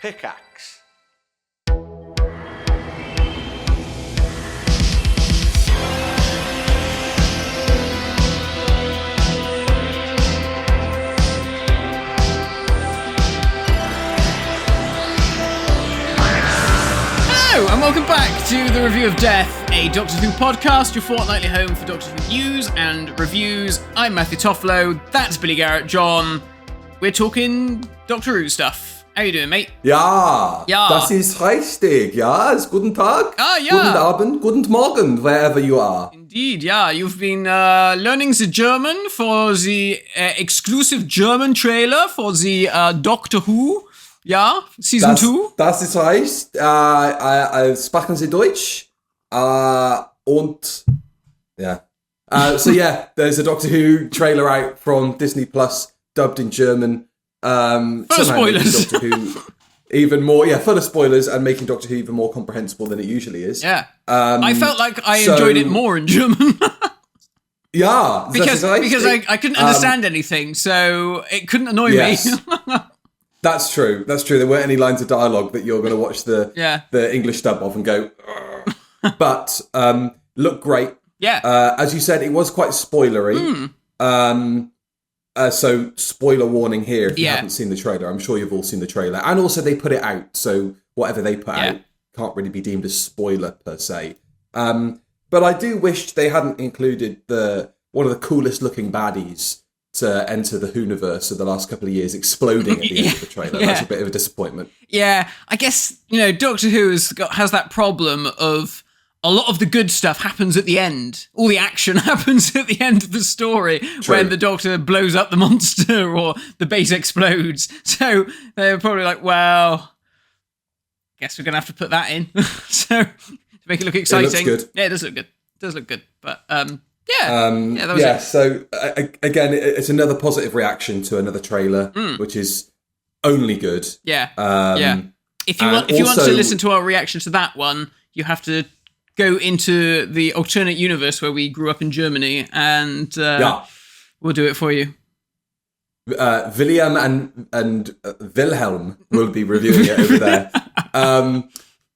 Pickaxe. Hello, and welcome back to the Review of Death, a Doctor Who podcast, your fortnightly home for Doctor Who news and reviews. I'm Matthew Toffolo, that's Billy Garratt-John. We're talking Doctor Who stuff. How you doing, mate? Ja, das ist richtig. Ja, it's guten Tag, yeah. Guten Abend, guten Morgen, wherever you are. Indeed, yeah. You've been learning the German for the exclusive German trailer for the Doctor Who. Ja, Season 2. Das ist recht. Sprechen Sie Deutsch? Und yeah. So yeah, there's a Doctor Who trailer out from Disney Plus, dubbed in German. Full of spoilers. Doctor Who even more, full of spoilers and making Doctor Who even more comprehensible than it usually is. Yeah. I felt like I enjoyed it more in German. Yeah, because I couldn't understand anything, so it couldn't annoy me. That's true. There weren't any lines of dialogue that you're going to watch the English dub of and go, "Ugh." But look great. Yeah. As you said, it was quite spoilery. So spoiler warning here if you haven't seen the trailer. I'm sure you've all seen the trailer. And also they put it out, so whatever they put out can't really be deemed a spoiler per se. But I do wish they hadn't included one of the coolest looking baddies to enter the Whoniverse of the last couple of years exploding at the end of the trailer. That's a bit of a disappointment. Yeah, I guess, Doctor Who has that problem of a lot of the good stuff happens at the end. All the action happens at the end of the story when the Doctor blows up the monster or the base explodes. So they're probably like, well, guess we're going to have to put that in. So to make it look exciting. It looks good. Yeah, it does look good. But that was it. So again, it's another positive reaction to another trailer, which is only good. Yeah. If you want to listen to our reaction to that one, you have to go into the alternate universe where we grew up in Germany, and we'll do it for you. William and Wilhelm will be reviewing it over there.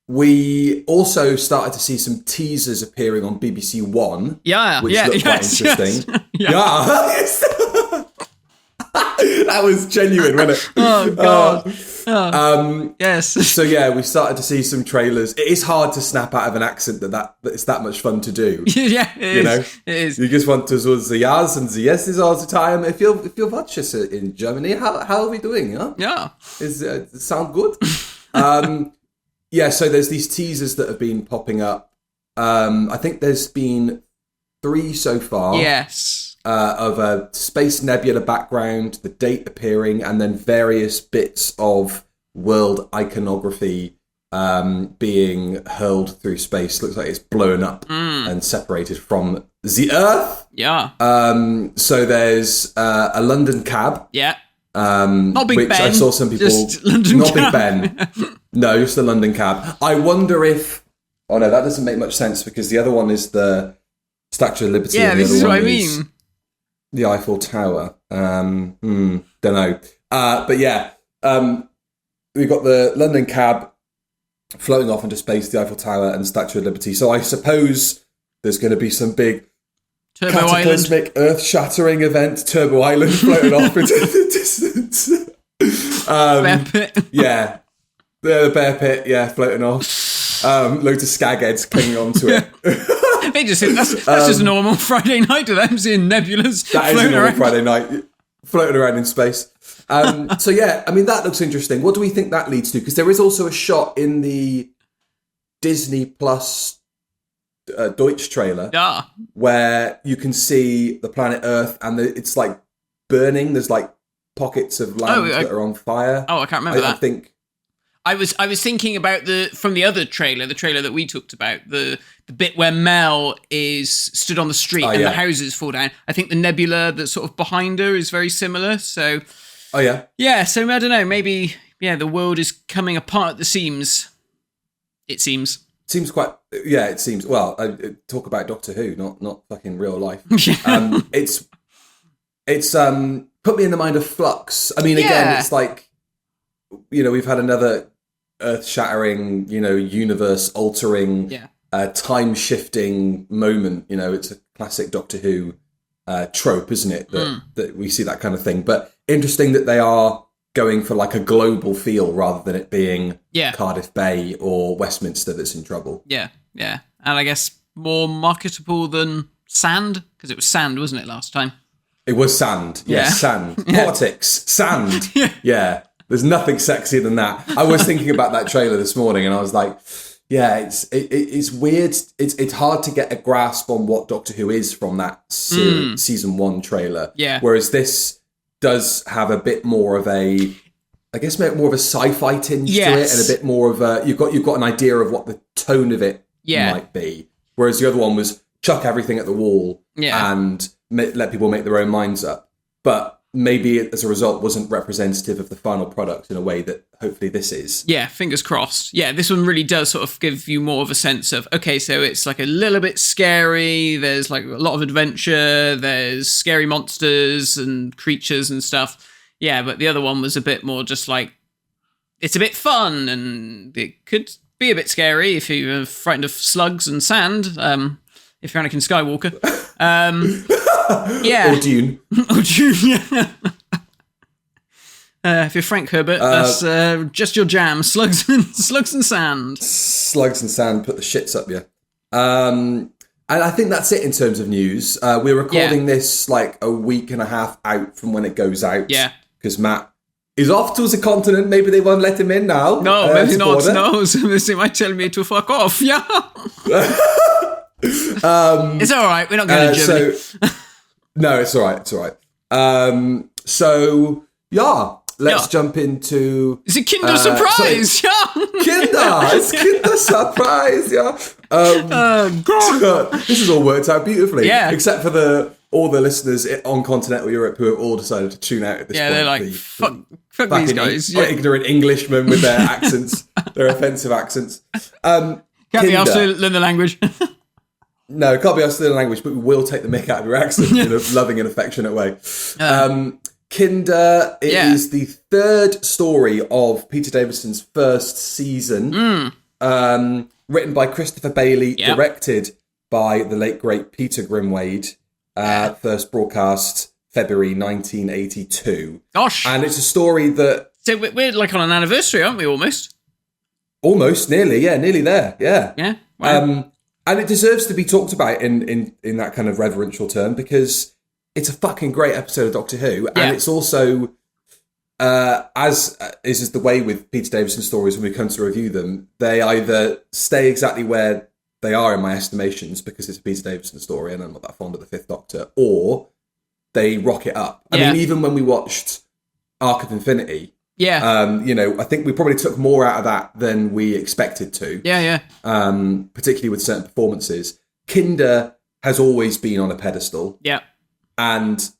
We also started to see some teasers appearing on BBC One, which looked quite interesting. Yes. That was genuine, wasn't it? Oh, God. Yes. So, we started to see some trailers. It is hard to snap out of an accent that it's that much fun to do. Yeah, it is. You just want to do the yes and the yeses all the time. If you watch us in Germany, how are we doing? Yeah. Does it sound good? So there's these teasers that have been popping up. I think there's been 3 so far. Yes. Of a space nebula background, the date appearing, and then various bits of world iconography being hurled through space. Looks like it's blown up and separated from the Earth. Yeah. So there's a London cab. Yeah. Not Big which Ben. I saw some people. Just London not cab. Big Ben. No, just the London cab. I wonder if. Oh no, that doesn't make much sense because the other one is the Statue of Liberty. Yeah, and this the is other what I one mean. The Eiffel Tower. Don't know. But we've got the London cab floating off into space, the Eiffel Tower and Statue of Liberty. So I suppose there's going to be some big Turbo cataclysmic, earth-shattering event, Turbo Island floating off into the distance. Bear pit. Yeah. The bear pit, floating off. Loads of skag heads clinging onto it. They just think that's just a normal Friday night to them, seeing nebulas that is a normal around. Friday night, floating around in space. That looks interesting. What do we think that leads to? Because there is also a shot in the Disney Plus Deutsch trailer where you can see the planet Earth and it's like burning. There's like pockets of land that are on fire. Oh, I can't remember that. I think I was thinking about from the other trailer, the trailer that we talked about, the bit where Mel is stood on the street and the houses fall down. I think the nebula that's sort of behind her is very similar. So, so I don't know. Maybe the world is coming apart at the seams. It seems. Seems quite. Yeah, it seems. Well, talk about Doctor Who, not fucking real life. It's put me in the mind of Flux. I mean, again, it's like, we've had another earth-shattering, universe-altering, time-shifting moment. It's a classic Doctor Who trope, isn't it? That we see that kind of thing. But interesting that they are going for like a global feel rather than it being Cardiff Bay or Westminster that's in trouble. Yeah, yeah. And I guess more marketable than sand, because it was sand, wasn't it, last time? It was sand. Yes, sand. Politics. Sand. Yeah. There's nothing sexier than that. I was thinking about that trailer this morning and I was like, yeah, it's weird. It's hard to get a grasp on what Doctor Who is from that season 1 trailer. Yeah. Whereas this does have a bit more of a, I guess, more of a sci-fi tinge to it, and a bit more of a, you've got an idea of what the tone of it might be. Whereas the other one was chuck everything at the wall and let people make their own minds up. But maybe it, as a result, wasn't representative of the final product in a way that hopefully this is. Yeah, fingers crossed. Yeah, this one really does sort of give you more of a sense of, okay, so it's like a little bit scary, there's like a lot of adventure, there's scary monsters and creatures and stuff. Yeah, but the other one was a bit more just like, it's a bit fun, and it could be a bit scary if you're frightened of slugs and sand, if you're Anakin Skywalker. Or Dune. Or Dune, yeah. If you're Frank Herbert, that's just your jam. Slugs and sand. Slugs and sand put the shits up you. And I think that's it in terms of news. We're recording this like a week and a half out from when it goes out. Yeah. Because Matt is off to the continent. Maybe they won't let him in now. No, maybe not. No, they might tell me to fuck off. Yeah. It's all right. We're not going to Germany. No, it's all right. It's all right. Let's jump into... It's a Kinder Surprise! It's Kinder Surprise, God. This has all worked out beautifully. Yeah. Except for all the listeners on continental Europe who have all decided to tune out at this point. Yeah, they're like, fuck these guys. Ignorant Englishmen with their accents, their offensive accents. Can't be asked to learn the language. No, it can't be asked to learn the language, but we will take the mick out of your accent in a loving and affectionate way. Kinder is the third story of Peter Davison's first season, written by Christopher Bailey, directed by the late, great Peter Grimwade, first broadcast February 1982. Gosh. And it's a story that... So we're like on an anniversary, aren't we, almost? Almost, nearly there, yeah. Yeah, wow. And it deserves to be talked about in that kind of reverential term, because it's a fucking great episode of Doctor Who, and it's also, as is the way with Peter Davison stories when we come to review them, they either stay exactly where they are in my estimations because it's a Peter Davison story and I'm not that fond of the Fifth Doctor, or they rock it up. I mean, even when we watched Arc of Infinity, I think we probably took more out of that than we expected to. Particularly with certain performances. Kinder has always been on a pedestal. Yeah. And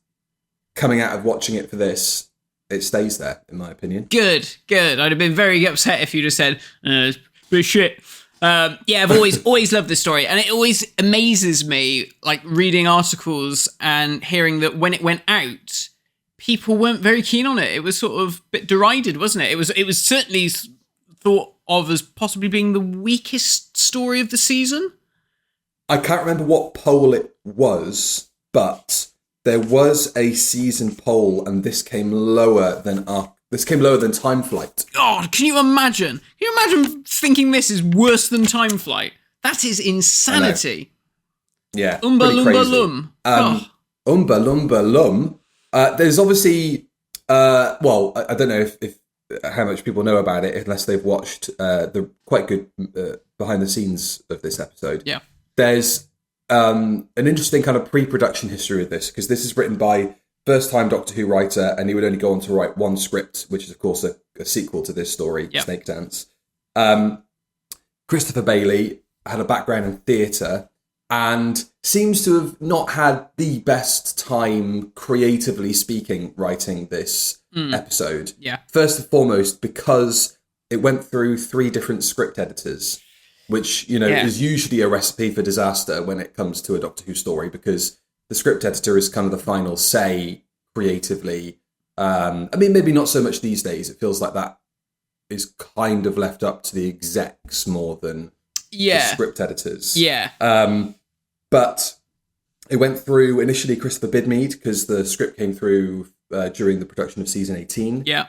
coming out of watching it for this, it stays there, in my opinion. Good. I'd have been very upset if you'd have said, it's pretty shit. I've always loved this story. And it always amazes me, like, reading articles and hearing that when it went out, people weren't very keen on it. It was sort of a bit derided, wasn't it? It was certainly thought of as possibly being the weakest story of the season. I can't remember what poll it was, but there was a season poll, and this came lower than Time Flight. God, can you imagine? Can you imagine thinking this is worse than Time Flight? That is insanity. Yeah, Umba lumba lum. Umba lumba lum. There's obviously, I don't know if how much people know about it unless they've watched the quite good behind the scenes of this episode. Yeah. There's an interesting kind of pre-production history of this, because this is written by first-time Doctor Who writer, and he would only go on to write one script, which is, of course, a sequel to this story, Snake Dance. Christopher Bailey had a background in theatre and seems to have not had the best time, creatively speaking, writing this episode. Yeah. First and foremost, because it went through 3 different script editors, which, is usually a recipe for disaster when it comes to a Doctor Who story, because the script editor is kind of the final say creatively. Maybe not so much these days. It feels like that is kind of left up to the execs more than the script editors. Yeah. But it went through initially Christopher Bidmead, because the script came through during the production of season 18. Yeah.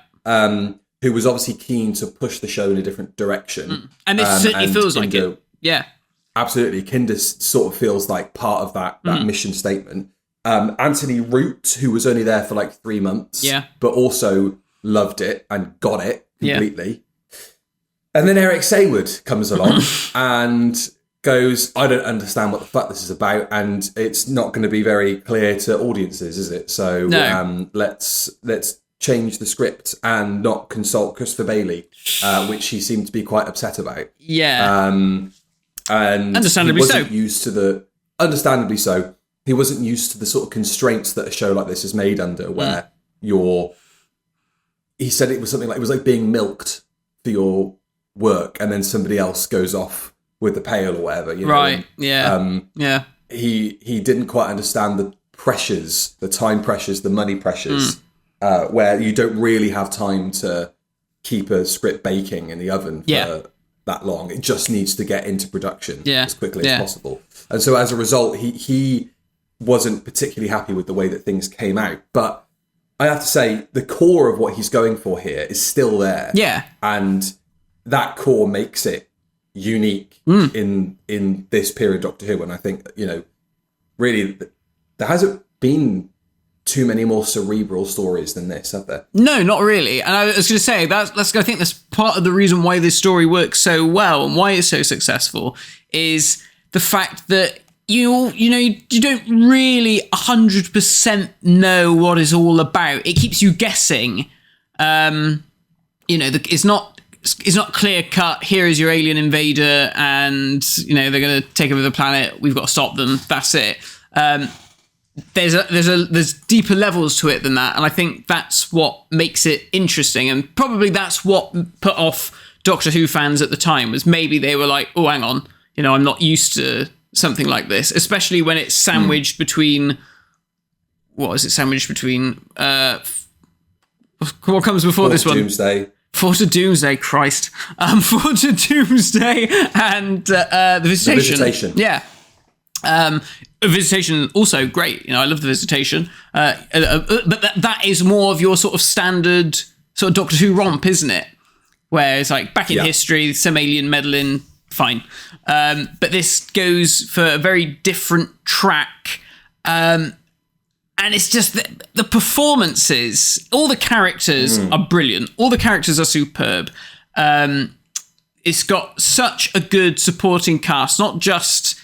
Who was obviously keen to push the show in a different direction. And this certainly feels like it. Yeah. Absolutely. Kinder sort of feels like part of that mission statement. Anthony Root, who was only there for like 3 months, but also loved it and got it completely. And then Eric Saywood comes along and goes, I don't understand what the fuck this is about, and it's not going to be very clear to audiences, is it? So let's change the script and not consult Christopher Bailey, which he seemed to be quite upset about. Yeah. And understandably he wasn't used to the... Understandably so. He wasn't used to the sort of constraints that a show like this is made under, where he said it was something like, it was like being milked for your work, and then somebody else goes off with the pail or whatever. You know? Right. He didn't quite understand the pressures, the time pressures, the money pressures, where you don't really have time to keep a script baking in the oven for that long. It just needs to get into production as quickly as possible. And so as a result, he wasn't particularly happy with the way that things came out. But I have to say, the core of what he's going for here is still there. Yeah. And that core makes it unique in this period Doctor Who. And I think, really, there hasn't been too many more cerebral stories than this, have there? No, not really. And I was going to say, I think that's part of the reason why this story works so well and why it's so successful, is the fact that you don't really 100% know what it's all about. It keeps you guessing. It's not clear cut. Here is your alien invader, and they're going to take over the planet. We've got to stop them. That's it. There's deeper levels to it than that, and I think that's what makes it interesting, and probably that's what put off Doctor Who fans at the time, was maybe they were like, oh, hang on, I'm not used to something like this, especially when it's sandwiched between, what is it sandwiched between, what comes before this one? Doomsday. Force of Doomsday, Christ. Force of Doomsday and The Visitation. The Visitation. Yeah. The Visitation, also great. I love The Visitation. But that is more of your sort of standard sort of Doctor Who romp, isn't it? Where it's like back in history, some alien meddling, fine. But this goes for a very different track. And it's just the performances, all the characters are brilliant. All the characters are superb. It's got such a good supporting cast, not just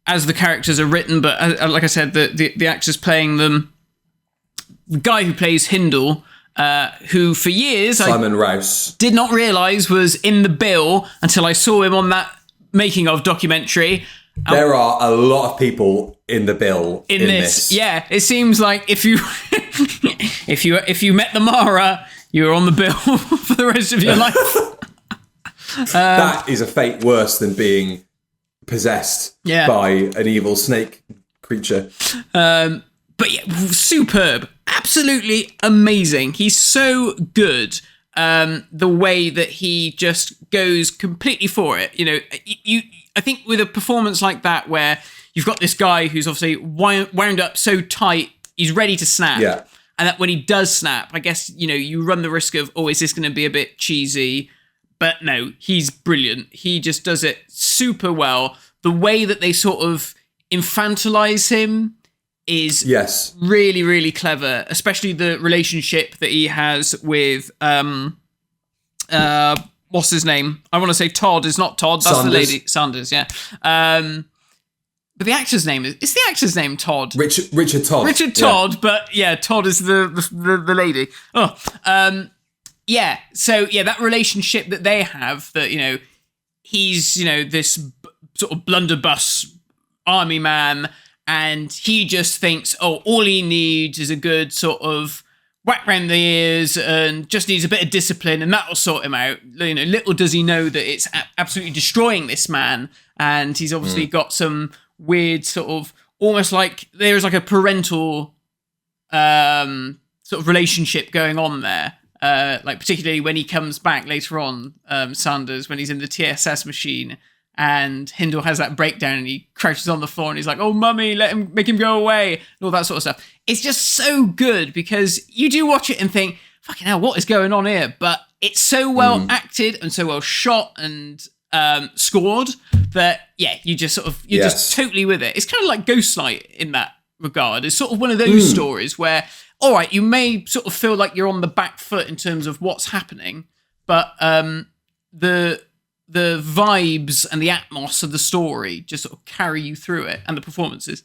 as the characters are written, but like I said, the actors playing them. The guy who plays Hindle, who for years Simon Rouse did not realise was in the bill until I saw him on that making of documentary. There are a lot of people in the bill in this. Yeah, it seems like if you met the Mara, you were on the bill for the rest of your life. That is a fate worse than being possessed by an evil snake creature. But yeah, superb. Absolutely amazing. He's so good. The way that he just goes completely for it. I think with a performance like that, where you've got this guy who's obviously wound up so tight, he's ready to snap. Yeah. And that when he does snap, I guess, you run the risk of, is this going to be a bit cheesy? But no, he's brilliant. He just does it super well. The way that they sort of infantilize him is really, really clever, especially the relationship that he has with, what's his name? I want to say Todd. It's not Todd. That's Sanders. The lady. Sanders, yeah. But the actor's name is the actor's name Todd? Richard Todd. Richard Todd, but yeah, Todd is the lady. Yeah. So yeah, that relationship that they have, that he's this sort of blunderbuss army man, and he just thinks, all he needs is a good sort of whack round the ears and just needs a bit of discipline, and that'll sort him out. Little does he know that it's absolutely destroying this man, and he's obviously got some weird sort of, almost like there's like a parental sort of relationship going on there. like particularly when he comes back later on, Sanders, when he's in the TSS machine, and Hindle has that breakdown and he crouches on the floor and he's like, "Oh, mummy, make him go away," and all that sort of stuff. It's just so good because you do watch it and think, fucking hell, what is going on here? But it's so well acted and so well shot and scored that, you're just totally with it. It's kind of like Ghostlight in that regard. It's sort of one of those stories where, all right, you may sort of feel like you're on the back foot in terms of what's happening, but the vibes and the atmos of the story just sort of carry you through it, and the performances.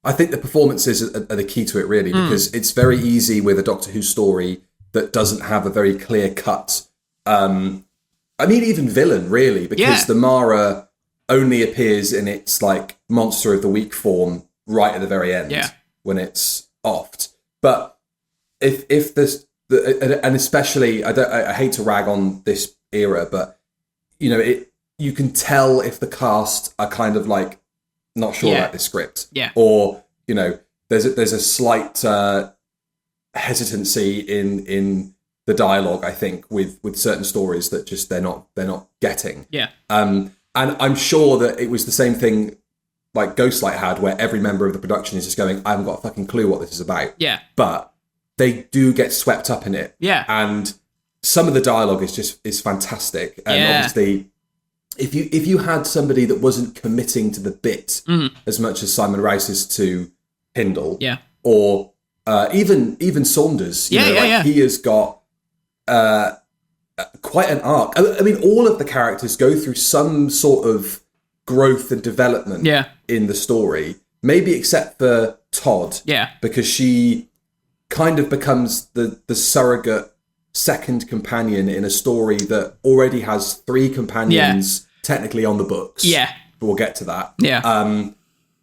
I think the performances are the key to it, really, because it's very easy with a Doctor Who story that doesn't have a very clear cut. Even villain, really, because the Mara only appears in its like monster of the week form right at the very end when it's offed. But if this, and especially, I hate to rag on this era, but you can tell if the cast are kind of like not sure about the script, or there's a slight hesitancy in the dialogue, I think, with certain stories that just they're not getting. And I'm sure that it was the same thing like Ghostlight had, where every member of the production is just going, I haven't got a fucking clue what this is about. But they do get swept up in it. And some of the dialogue is fantastic. And obviously, if you had somebody that wasn't committing to the bit as much as Simon Rouse is to Hindle, or even Saunders, he has got quite an arc. I mean, all of the characters go through some sort of growth and development in the story, maybe except for Todd, because she kind of becomes the surrogate second companion in a story that already has 3 companions technically on the books. We'll get to that.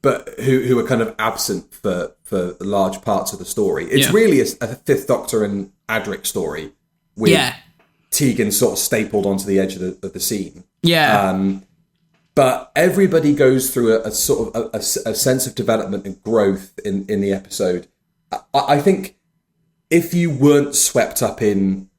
But who are kind of absent for large parts of the story. It's really a Fifth Doctor and Adric story with Tegan sort of stapled onto the edge of the scene. But everybody goes through a sort of a sense of development and growth in the episode. I think if you weren't swept up in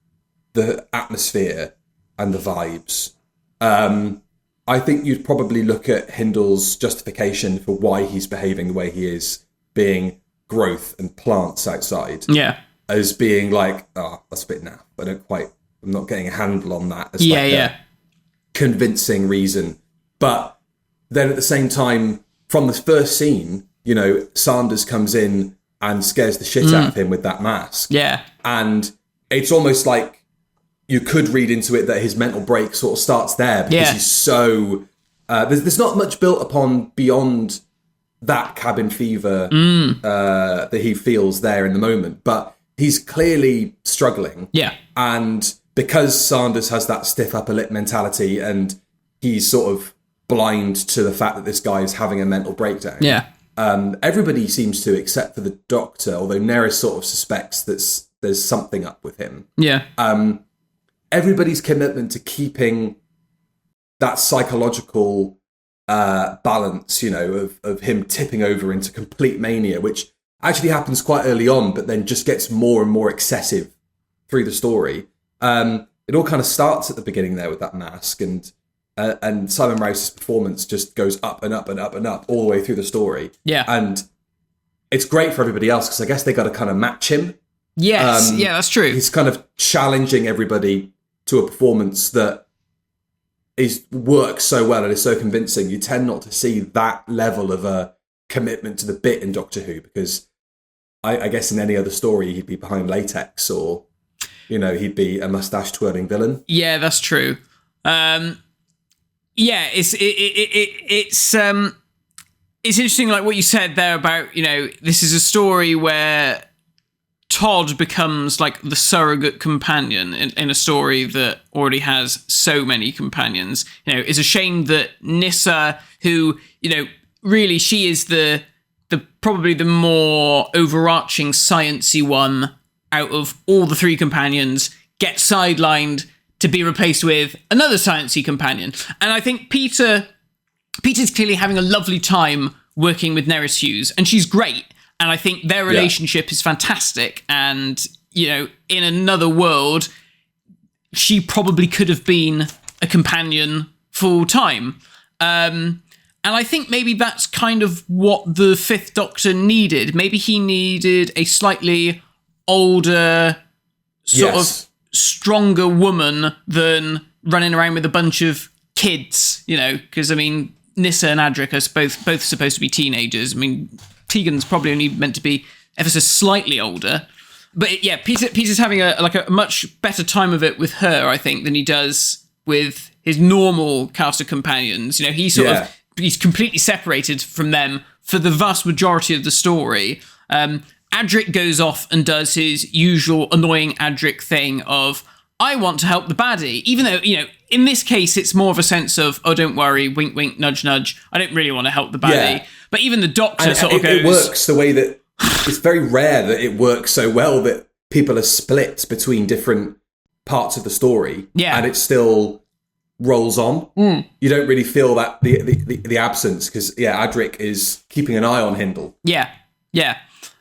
the atmosphere and the vibes, I think you'd probably look at Hindle's justification for why he's behaving the way he is, being growth and plants outside, as being like, that's a bit naff. I'm not getting a handle on that. As a convincing reason. But then at the same time, from the first scene, Sanders comes in and scares the shit out of him with that mask. And it's almost like you could read into it that his mental break sort of starts there, because he's so... there's not much built upon beyond that cabin fever that he feels there in the moment. But he's clearly struggling. And because Sanders has that stiff upper lip mentality and he's sort of blind to the fact that this guy is having a mental breakdown. Everybody seems to, except for the Doctor, although Neris sort of suspects that there's something up with him. Everybody's commitment to keeping that psychological balance, of him tipping over into complete mania, which actually happens quite early on, but then just gets more and more excessive through the story. It all kind of starts at the beginning there with that mask, and Simon Rouse's performance just goes up and up and up and up all the way through the story. And it's great for everybody else, because I guess they got to kind of match him. That's true. He's kind of challenging everybody to a performance that works so well and is so convincing. You tend not to see that level of a commitment to the bit in Doctor Who, because I guess in any other story he'd be behind latex, or he'd be a mustache twirling villain. That's true. It's interesting, like what you said there about, this is a story where Todd becomes like the surrogate companion in a story that already has so many companions. It's a shame that Nyssa, who, really she is the probably the more overarching sciencey one out of all the 3 companions, gets sidelined to be replaced with another sciencey companion. And I think Peter's clearly having a lovely time working with Neris Hughes, and she's great. And I think their relationship is fantastic. And in another world, she probably could have been a companion full time. And I think maybe that's kind of what the Fifth Doctor needed. Maybe he needed a slightly older, sort of stronger woman than running around with a bunch of kids, because, Nyssa and Adric are both supposed to be teenagers. Tegan's probably only meant to be ever so slightly older. But Peter's having a much better time of it with her, I think, than he does with his normal cast of companions. He's completely separated from them for the vast majority of the story. Adric goes off and does his usual annoying Adric thing of, I want to help the baddie, even though, in this case, it's more of a sense of, oh, don't worry, wink, wink, nudge, nudge. I don't really want to help the baddie. Yeah. But even the Doctor goes... It works the way that... It's very rare that it works so well that people are split between different parts of the story. Yeah. And it still rolls on. You don't really feel that the absence, because, Adric is keeping an eye on Hindle. Yeah. Yeah.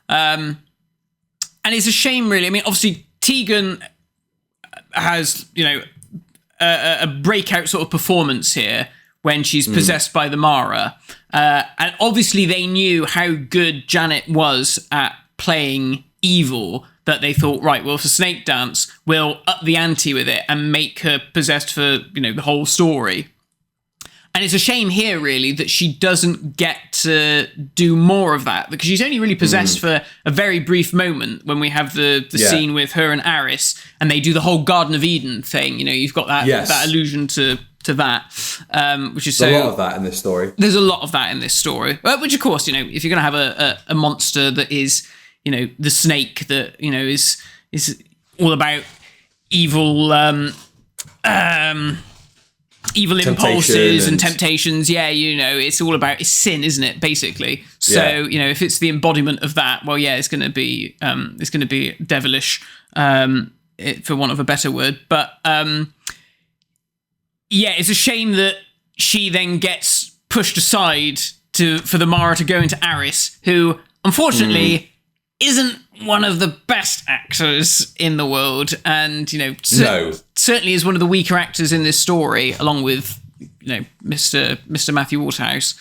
And it's a shame, really. Obviously, Tegan has, a breakout sort of performance here when she's possessed by the Mara. And obviously they knew how good Janet was at playing evil, that they thought, right, well, for Snake Dance, we'll up the ante with it and make her possessed for, the whole story. And it's a shame here, really, that she doesn't get to do more of that, because she's only really possessed for a very brief moment when we have the scene with her and Aris, and they do the whole Garden of Eden thing. You've got that allusion to that, which is There's a lot of that in this story. There's a lot of that in this story, which, of course, if you're going to have a monster that is, the snake that, is all about evil... evil impulses and temptations. It's all about it's sin, isn't it? Basically. So if it's the embodiment of that, well, it's going to be devilish, for want of a better word. But it's a shame that she then gets pushed aside for the Mara to go into Aris, who unfortunately isn't one of the best actors in the world, and certainly is one of the weaker actors in this story, along with Mr. Matthew Waterhouse,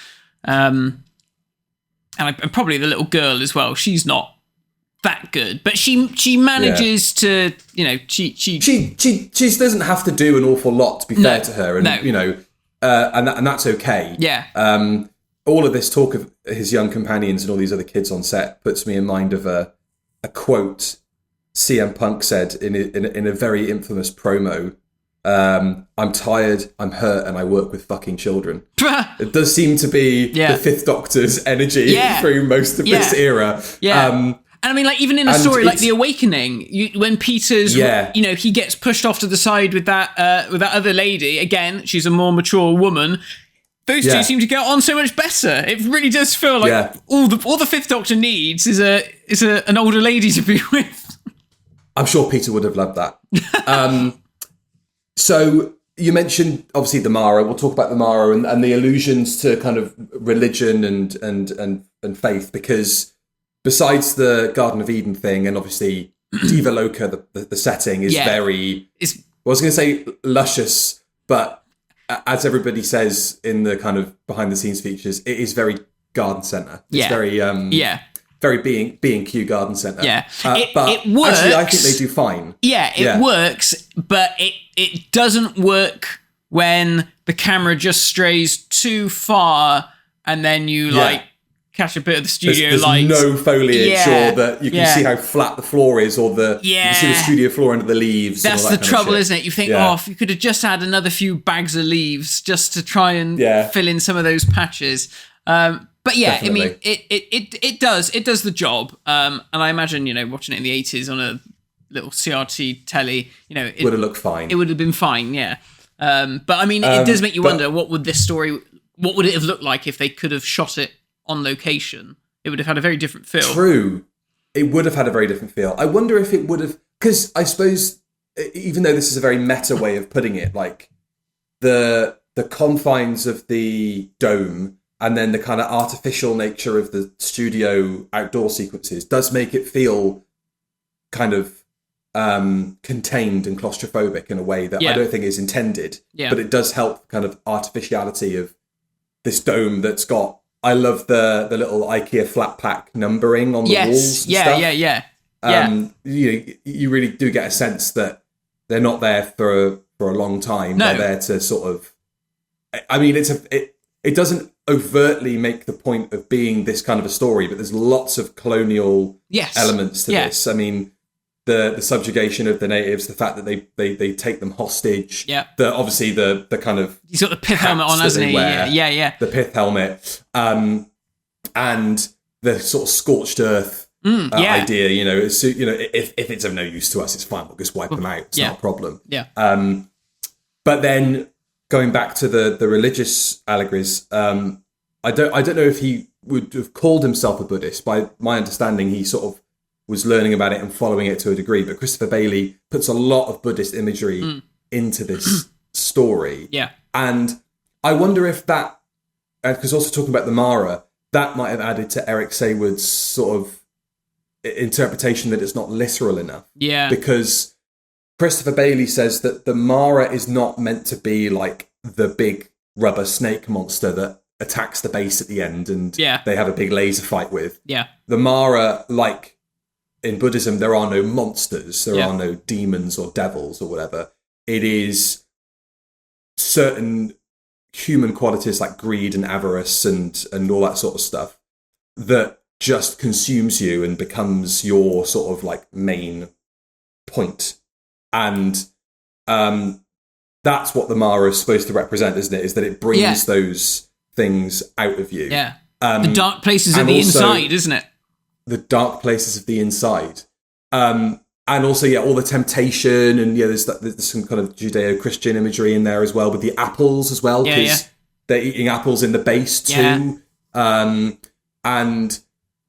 and probably the little girl as well. She's not that good, but she manages to she doesn't have to do an awful lot, to be fair to her, and and that's okay. All of this talk of his young companions and all these other kids on set puts me in mind of a quote CM Punk said in a very infamous promo. I'm tired, I'm hurt, and I work with fucking children. It does seem to be the Fifth Doctor's energy through most of this era. And even in a story like The Awakening, when Peter's, he gets pushed off to the side with that other lady. Again, she's a more mature woman. Those two seem to get on so much better. It really does feel like all the Fifth Doctor needs is an older lady to be with. I'm sure Peter would have loved that. So you mentioned obviously the Mara. We'll talk about the Mara and the allusions to kind of religion and faith, because besides the Garden of Eden thing, and obviously Diva Loca, the setting is very. I was going to say luscious, but as everybody says in the kind of behind the scenes features, it is very garden centre. It's very very B&Q garden centre. But it works. Actually, I think they do fine. It works, but it doesn't work when the camera just strays too far and then you catch a bit of the studio lights. There's no foliage, or that you can see how flat the floor is, or you can see the studio floor under the leaves. That's and all that the trouble, isn't it? You think, if you could have just had another few bags of leaves just to try and fill in some of those patches. But definitely. It does the job. And I imagine, watching it in the 80s on a little CRT telly, it would have looked fine. It would have been fine, but it does make you wonder, what would it have looked like if they could have shot it on location? It would have had a very different feel. True. It would have had a very different feel. I wonder if it would have, because I suppose, even though this is a very meta way of putting it, like the confines of the dome and then the kind of artificial nature of the studio outdoor sequences does make it feel kind of contained and claustrophobic in a way that I don't think is intended. Yeah. But it does help kind of artificiality of this dome that's got. I love the little IKEA flat pack numbering on the walls. And stuff. You really do get a sense that they're not there for a long time. No. They're there to sort of. I mean, it doesn't overtly make the point of being this kind of a story, but there's lots of colonial elements to this. I mean, the subjugation of the natives, the fact that they take them hostage. Yeah. Obviously the kind of he's got the pith helmet on, hasn't he? Yeah. The pith helmet, and the sort of scorched earth idea. If it's of no use to us, it's fine. We'll just wipe them out. It's not a problem. Yeah. But then going back to the religious allegories, I don't know if he would have called himself a Buddhist. By my understanding, he sort of was learning about it and following it to a degree. But Christopher Bailey puts a lot of Buddhist imagery into this story. Yeah. And I wonder if that, because also talking about the Mara, that might have added to Eric Saywood's sort of interpretation that it's not literal enough. Yeah. Because Christopher Bailey says that the Mara is not meant to be like the big rubber snake monster that attacks the base at the end and they have a big laser fight with. Yeah. The Mara, like in Buddhism, there are no monsters, there are no demons or devils or whatever. It is certain human qualities like greed and avarice and all that sort of stuff that just consumes you and becomes your sort of like main point. And that's what the Mara is supposed to represent, isn't it? Is that it brings those things out of you. Yeah. The dark places of the inside, isn't it? The dark places of the inside. And also, all the temptation and there's some kind of Judeo-Christian imagery in there as well with the apples as well, because they're eating apples in the base too. And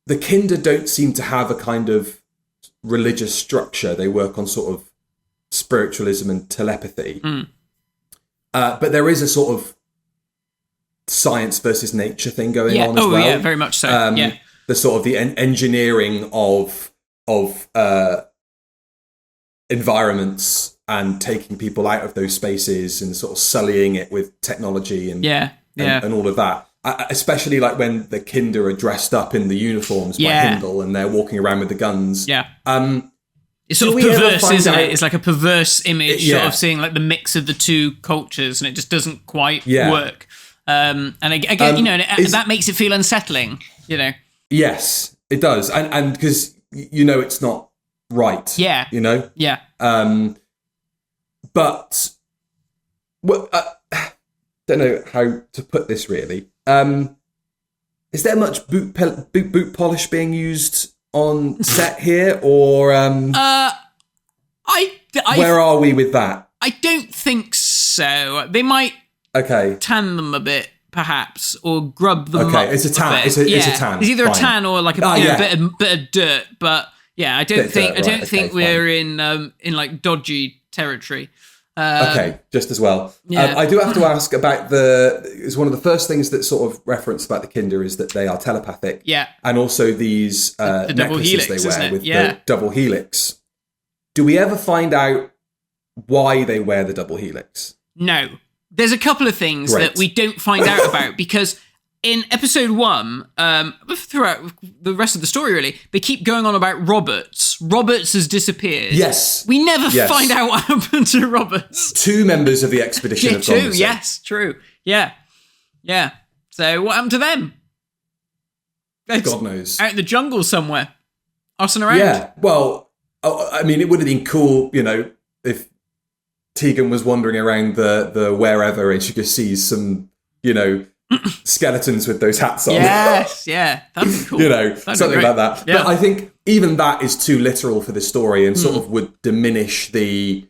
the Kinder don't seem to have a kind of religious structure. They work on sort of spiritualism and telepathy. But there is a sort of science versus nature thing going on as well. Yeah, very much so. The sort of the engineering of environments and taking people out of those spaces and sort of sullying it with technology and all of that. Especially like when the Kinder are dressed up in the uniforms by Hindle and they're walking around with the guns. Yeah. It's sort of perverse, isn't it? It's like a perverse image, sort of seeing like the mix of the two cultures, and it just doesn't quite work. And again, that makes it feel unsettling, Yes, it does. And because, it's not right. Yeah. Yeah. But, well, don't know how to put this really. Is there much boot polish being used on set here, or where are we with that? I don't think so. They might tan them a bit, perhaps, or grub them up. It's a tan. It's a tan. It's either a tan or like a bit of dirt. But I don't think we're in like dodgy territory. Just as well. I do have to ask about it's one of the first things that sort of referenced about the Kinder is that they are telepathic. Yeah. And also these the necklaces helix, they wear with the double helix. Do we ever find out why they wear the double helix? No. There's a couple of things that we don't find out about because in episode 1, throughout the rest of the story, really, they keep going on about Roberts. Roberts has disappeared. Yes. We never find out what happened to Roberts. 2 members of the expedition have gone missing. 2, yes, true. Yeah. Yeah. So what happened to them? God knows. Out in the jungle somewhere. Arsing around. Yeah. Well, I mean, it would have been cool, if Tegan was wandering around the wherever and she could see some, skeletons with those hats on. Yes, yeah. That'd be cool. Something like that. Yeah. But I think even that is too literal for the story and sort of would diminish the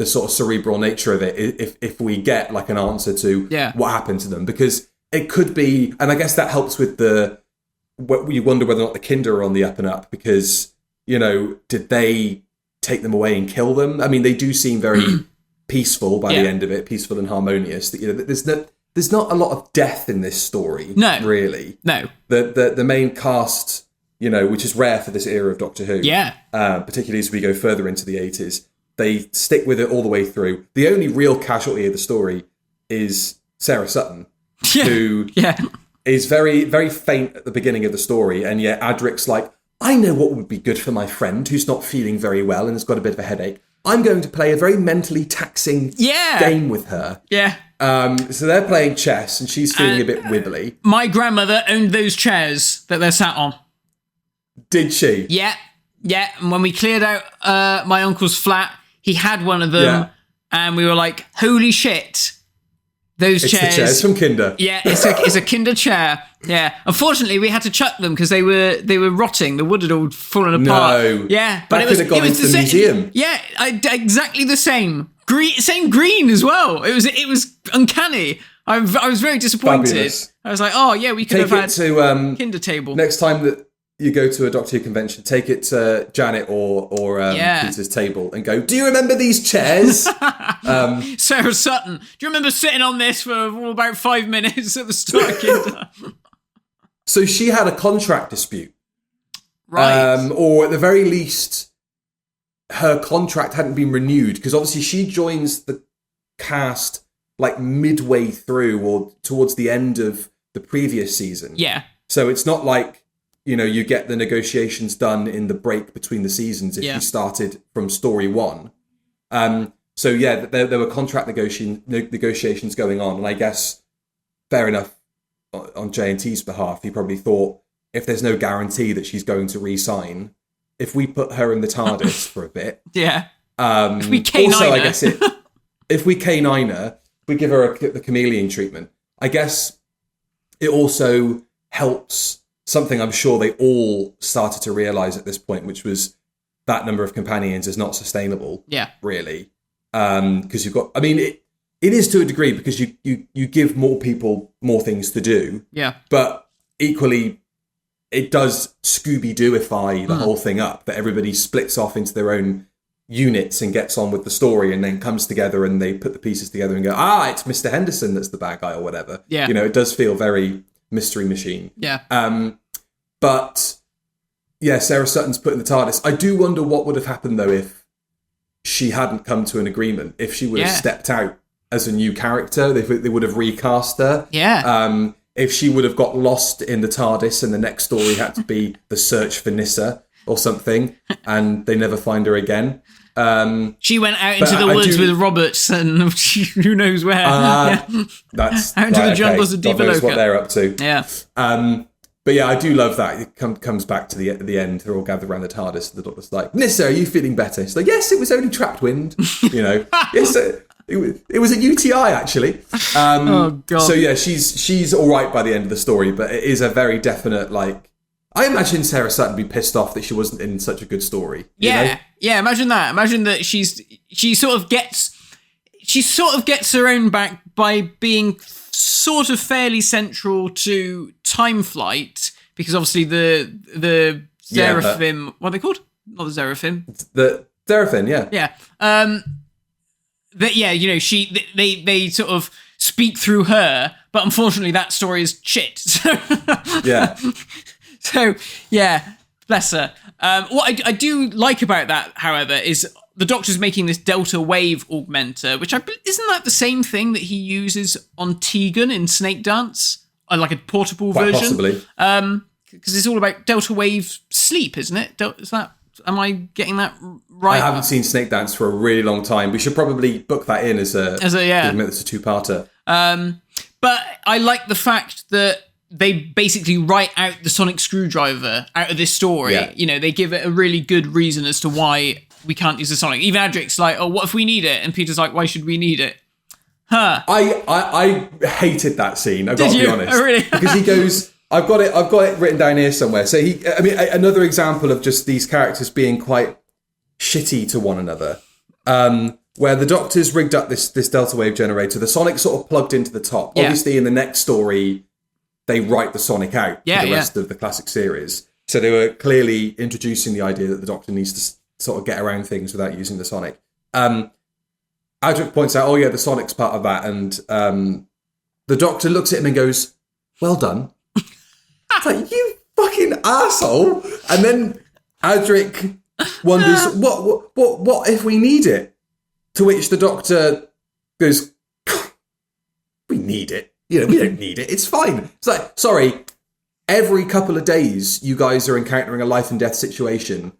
sort of cerebral nature of it if we get like an answer to what happened to them. Because it could be, and I guess that helps with you wonder whether or not the Kinder are on the up and up because, did they take them away and kill them? I mean, they do seem very peaceful by the end of it, peaceful and harmonious. There's not a lot of death in this story, really. No. The main cast which is rare for this era of Doctor Who. Yeah. Particularly as we go further into the 80s. They stick with it all the way through. The only real casualty of the story is Sarah Sutton, who is very, very faint at the beginning of the story, and yet Adric's like, I know what would be good for my friend who's not feeling very well and has got a bit of a headache. I'm going to play a very mentally taxing game with her. Yeah. So they're playing chess, and she's feeling a bit wibbly. My grandmother owned those chairs that they're sat on. Did she? Yeah. Yeah. And when we cleared out my uncle's flat, he had one of them, and we were like, holy shit. Those chairs. It's the chairs from Kinder. Yeah, it's a Kinder chair. Yeah. Unfortunately, we had to chuck them because they were rotting. The wood had all fallen apart. No. Yeah. But it could have gone into the museum. Yeah, exactly the same. Same green as well. It was uncanny. I was very disappointed. Fabulous. I was like, oh yeah, we could have had to, Kinder table. Next time that you go to a Doctor Who convention, take it to Janet or Peter's table and go, do you remember these chairs? Sarah Sutton, do you remember sitting on this for about 5 minutes at the start of Kinder? So she had a contract dispute. Right. Or at the very least, her contract hadn't been renewed, because obviously she joins the cast like midway through or towards the end of the previous season. Yeah. So it's not like, you get the negotiations done in the break between the seasons if you started from story one. So yeah, there were contract negotiations going on, and I guess fair enough on J&T's behalf. He probably thought, if there's no guarantee that she's going to re-sign, if we put her in the TARDIS for a bit, if we K9 also her. I guess if we K9 her, we give her the chameleon treatment. I guess it also helps something I'm sure they all started to realise at this point, which was that number of companions is not sustainable. Yeah. Really. Because you've got, it is to a degree, because you give more people more things to do. Yeah. But equally, it does Scooby-Dooify the whole thing up, that everybody splits off into their own units and gets on with the story and then comes together and they put the pieces together and go, it's Mr. Henderson that's the bad guy or whatever. Yeah. It does feel very Mystery Machine. Yeah. But yeah, Sarah Sutton's put in the TARDIS. I do wonder what would have happened though if she hadn't come to an agreement. If she would have stepped out as a new character, they would have recast her. Yeah. If she would have got lost in the TARDIS and the next story had to be the search for Nyssa or something, and they never find her again. She went out into the woods with Roberts and who knows where. That's out into the jungles of God knows what they're up to. Yeah. But yeah, I do love that. It comes back to the end. They're all gathered around the TARDIS. And the Doctor's like, Nyssa, are you feeling better? She's like, yes, it was only trapped wind. Yes, it was a UTI actually. Oh God. So yeah, she's all right by the end of the story, but it is a very definite like. I imagine Sarah Sutton would be pissed off that she wasn't in such a good story. Yeah. Imagine that. Imagine that she sort of gets her own back by being sort of fairly central to Time Flight, because obviously the Seraphim, what are they called? Not the Seraphim. The Seraphim, yeah. Yeah. They sort of speak through her, but unfortunately that story is shit. Yeah. So, yeah, bless her. What I do like about that, however, is the Doctor's making this delta wave augmenter, which isn't that the same thing that he uses on Tegan in Snake Dance? Like a portable Quite version? Possibly. Because it's all about delta wave sleep, isn't it? Am I getting that right? I haven't seen Snake Dance for a really long time. We should probably book that in as a two-parter. But I like the fact that they basically write out the sonic screwdriver out of this story. Yeah. They give it a really good reason as to why we can't use the sonic. Even Adric's like, oh, what if we need it? And Peter's like, why should we need it? Huh. I hated that scene, I've got to be honest. Oh, really? Because he goes, I've got it written down here somewhere. So another example of just these characters being quite shitty to one another. Where the Doctor's rigged up this delta wave generator, the sonic sort of plugged into the top. Yeah. Obviously in the next story, they write the sonic out for the rest of the classic series. So they were clearly introducing the idea that the Doctor needs to sort of get around things without using the sonic. Adric points out, the sonic's part of that. And the Doctor looks at him and goes, well done. It's like, you fucking asshole. And then Adric wonders, what if we need it? To which the Doctor goes, we need it. You know, we don't need it. It's fine. It's like, sorry, every couple of days you guys are encountering a life and death situation.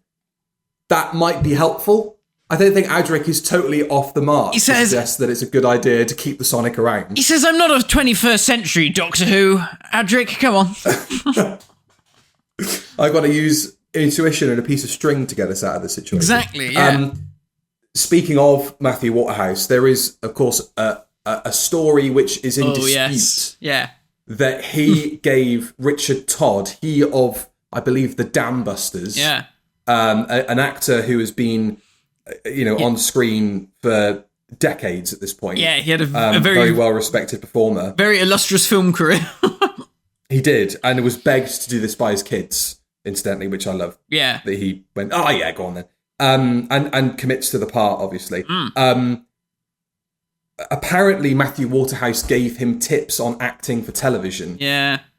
That might be helpful. I don't think Adric is totally off the mark. He says, suggests that it's a good idea to keep the Sonic around. He says, I'm not a 21st century Doctor Who. Adric, come on. I've got to use intuition and a piece of string to get us out of the situation. Exactly, yeah. Speaking of Matthew Waterhouse, there is, of course, a story which is in dispute. Yes. Yeah. That he gave Richard Todd, he of, I believe, the Dam Busters. Yeah. An actor who has been, on screen for decades at this point. Yeah, he had a very well-respected performer. Very illustrious film career. He did, and was begged to do this by his kids, incidentally, which I love. Yeah. That he went, oh yeah, go on then. And commits to the part, obviously. Apparently, Matthew Waterhouse gave him tips on acting for television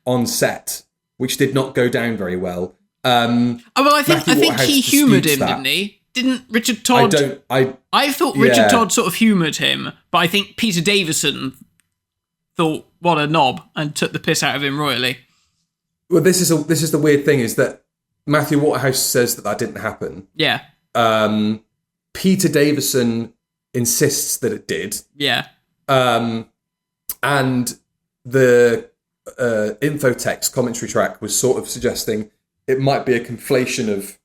on set, which did not go down very well. I think he humoured him, didn't he? Didn't Richard Todd? I thought Richard Todd sort of humoured him, but I think Peter Davison thought, what a knob, and took the piss out of him royally. Well, this is the weird thing, is that Matthew Waterhouse says that didn't happen. Yeah. Peter Davison insists that it did. Yeah. And the infotext commentary track was sort of suggesting it might be a conflation of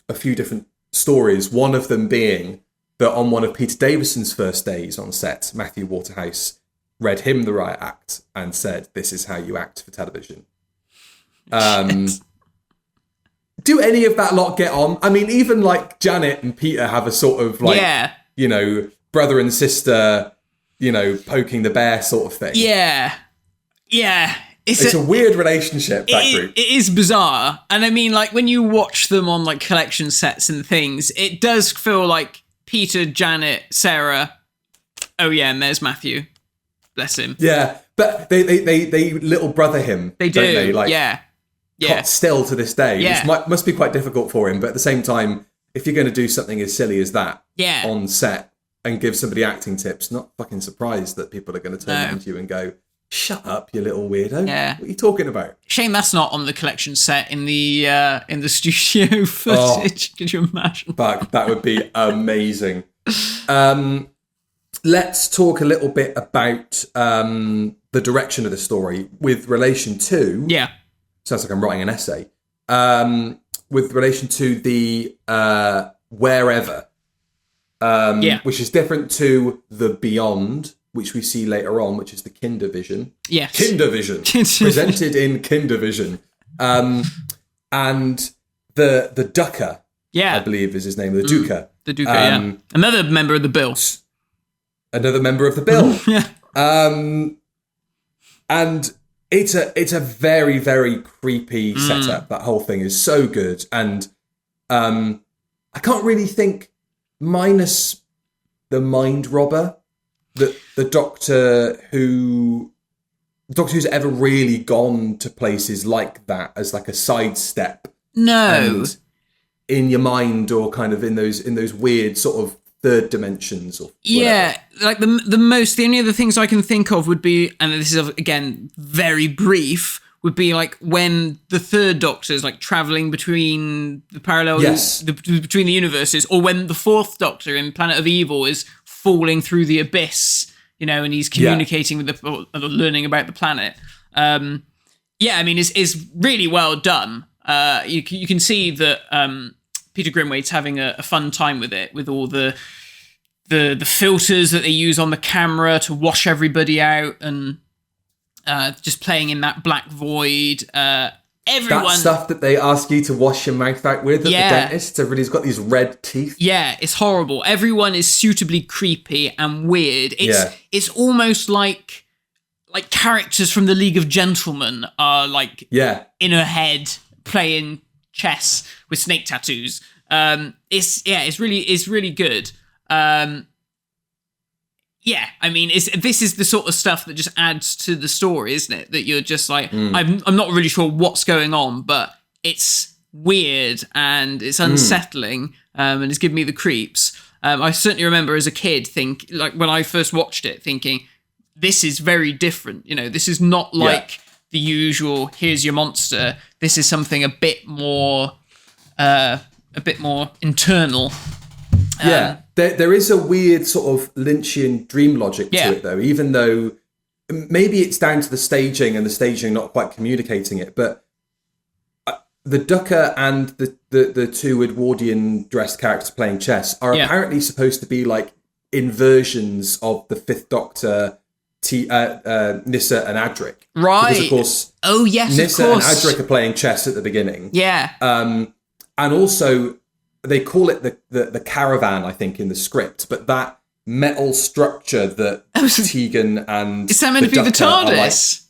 a few different stories, one of them being that on one of Peter Davison's first days on set, Matthew Waterhouse read him the riot act and said, this is how you act for television. Do any of that lot get on? I mean, even like Janet and Peter have a sort of like, brother and sister, poking the bear sort of thing. Yeah. Yeah. It's a weird relationship, that group. It is bizarre. And I mean, like, when you watch them on, like, collection sets and things, it does feel like Peter, Janet, Sarah, oh yeah, and there's Matthew. Bless him. Yeah, but they little brother him. They do, don't they? Like, yeah. Still to this day. Yeah. Which must be quite difficult for him, but at the same time, if you're going to do something as silly as that on set and give somebody acting tips, not fucking surprised that people are going to turn around to you and go, shut up, you little weirdo. Yeah. What are you talking about? Shame that's not on the collection set in the studio footage. Could you imagine? Fuck, that would be amazing. Let's talk a little bit about the direction of the story with relation to... Yeah. Sounds like I'm writing an essay. With relation to the wherever, which is different to the beyond, which we see later on, which is the Kindervision. Yes. Kindervision. Presented in Kindervision. And the Ducker, I believe is his name, the Duca. The Duca, yeah. Another member of the Bill. Another member of the Bill. Yeah. And it's a very, very creepy setup. That whole thing is so good. And I can't really think, minus the Mind Robber, that the Doctor Who's ever really gone to places like that as like a sidestep. No. And in your mind, or kind of in those weird sort of third dimensions, or whatever. Like the only other things I can think of would be, and this is again very brief, would be like when the third Doctor is like traveling between the parallel, between the universes, or when the fourth Doctor in Planet of Evil is falling through the abyss, and he's communicating with learning about the planet. I mean, it's really well done. You can see that Peter Grimwade's having a fun time with it, with all the filters that they use on the camera to wash everybody out, and just playing in that black void. Everyone, that stuff that they ask you to wash your mouth out with at the dentist. Everybody's got these red teeth. Yeah, it's horrible. Everyone is suitably creepy and weird. It's almost like characters from the League of Gentlemen are like in her head playing chess with snake tattoos. It's really good. yeah, I mean, this is the sort of stuff that just adds to the story, isn't it? That you're just like, I'm not really sure what's going on, but it's weird and it's unsettling, and it's giving me the creeps. I certainly remember as a kid when I first watched it, thinking, this is very different. This is not like the usual, here's your monster. This is something a bit more internal. There is a weird sort of Lynchian dream logic to it, though, even though maybe it's down to the staging and the staging not quite communicating it. But the Ducker and the two Edwardian dressed characters playing chess are apparently supposed to be like inversions of the Fifth Doctor, Nyssa and Adric. Right. Because, of course, Nyssa and Adric are playing chess at the beginning. Yeah. And also, they call it the caravan, I think, in the script, but that metal structure that Tegan and is that meant to be the TARDIS?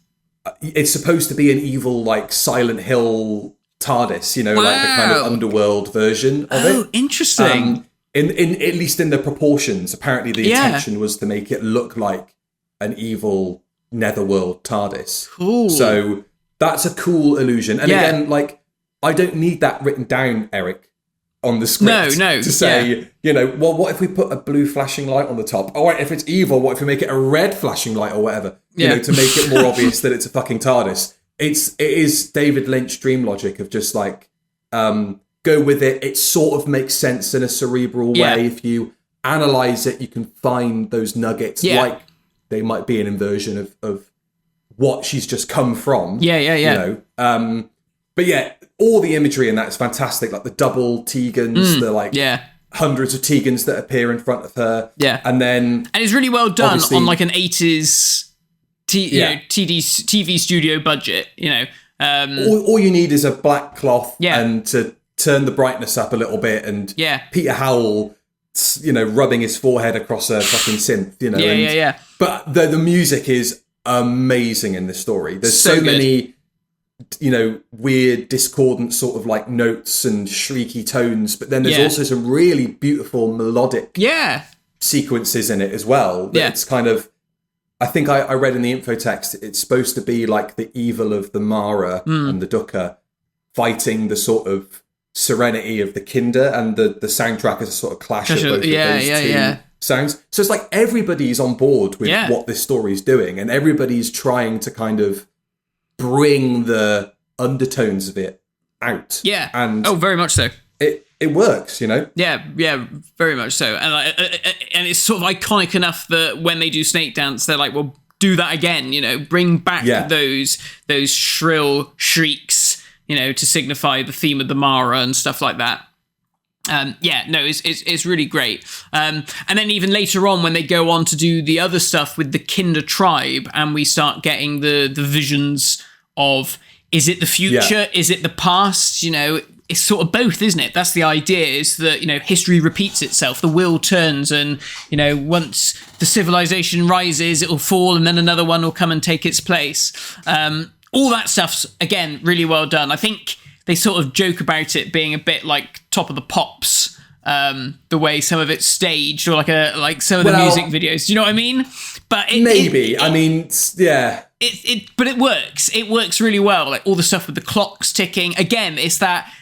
It's supposed to be an evil, like, Silent Hill TARDIS, like the kind of underworld version of it. Oh, interesting. In at least in the proportions, apparently the intention was to make it look like an evil netherworld TARDIS. Cool. So that's a cool illusion. And again, like, I don't need that written down, Eric, on the script to say, well, what if we put a blue flashing light on the top? Oh, wait, if it's evil, what if we make it a red flashing light or whatever? To make it more obvious that it's a fucking TARDIS. It is David Lynch dream logic of just like, go with it. It sort of makes sense in a cerebral way. If you analyze it, you can find those nuggets like they might be an inversion of what she's just come from. But yeah, all the imagery in that is fantastic. Like the double Tegans, the like hundreds of Tegans that appear in front of her. Yeah. And it's really well done on like an 80s TV studio budget, all you need is a black cloth and to turn the brightness up a little bit, and Peter Howell, rubbing his forehead across a fucking synth, But the music is amazing in this story. There's so many, weird discordant sort of like notes and shrieky tones, but then there's also some really beautiful melodic sequences in it as well. It's kind of, I think I read in the info text, it's supposed to be like the evil of the Mara and the Dukkha fighting the sort of serenity of the Kinder, and the soundtrack is a sort of clash of both of those two sounds. So it's like everybody's on board with what this story's doing, and everybody's trying to kind of bring the undertones of it out. Yeah. And very much so. It works, Yeah, very much so. And it's sort of iconic enough that when they do Snake Dance, they're like, well, do that again, bring back those shrill shrieks, to signify the theme of the Mara and stuff like that. It's really great. And then even later on, when they go on to do the other stuff with the Kinder tribe, and we start getting the visions of, is it the future? Is it the past? It's sort of both, isn't it? That's the idea, is that, history repeats itself. The wheel turns, and, once the civilization rises, it will fall, and then another one will come and take its place. All that stuff's, again, really well done. I think they sort of joke about it being a bit like Top of the Pops, the way some of it's staged, or like some of the music videos. Do you know what I mean? But but it works. It works really well. Like all the stuff with the clocks ticking. Again, it's that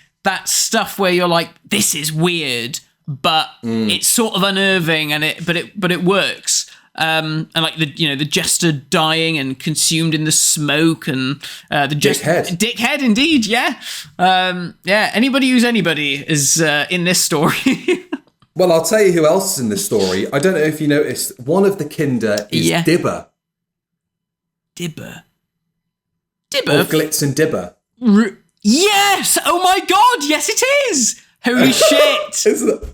stuff where you're like, this is weird, but it's sort of unnerving, and it works. And like the jester dying and consumed in the smoke, and the dickhead indeed, anybody who's anybody is in this story. Well, I'll tell you who else is in this story. I don't know if you noticed, one of the Kinder is Dibber. Dibber of Glitz and Dibber. Yes! Oh my god, yes it is! Holy shit!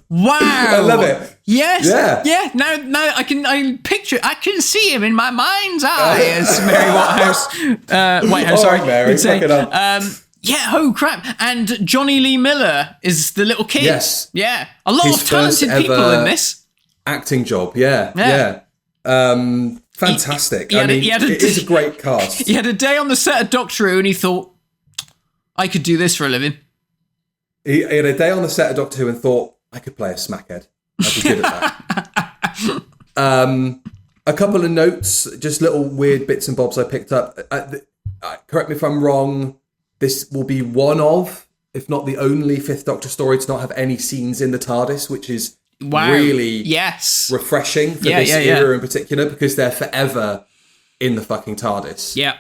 Wow! I love it. Yes. Yeah. Now I can picture. I can see him in my mind's eye as Mary Whitehouse. Sorry, Mary. Say. Oh crap! And Johnny Lee Miller is the little kid. Yes. Yeah. A lot of talented people in this acting job. Yeah. Fantastic. It is a great cast. He had a day on the set of Doctor Who, and he thought, I could do this for a living. He had a day on the set of Doctor Who and thought, I could play a smackhead. I'd be good at that. A couple of notes, just little weird bits and bobs I picked up. Correct me if I'm wrong. This will be one of, if not the only, Fifth Doctor story to not have any scenes in the TARDIS, which is really refreshing for this era in particular, because they're forever in the fucking TARDIS. Yeah.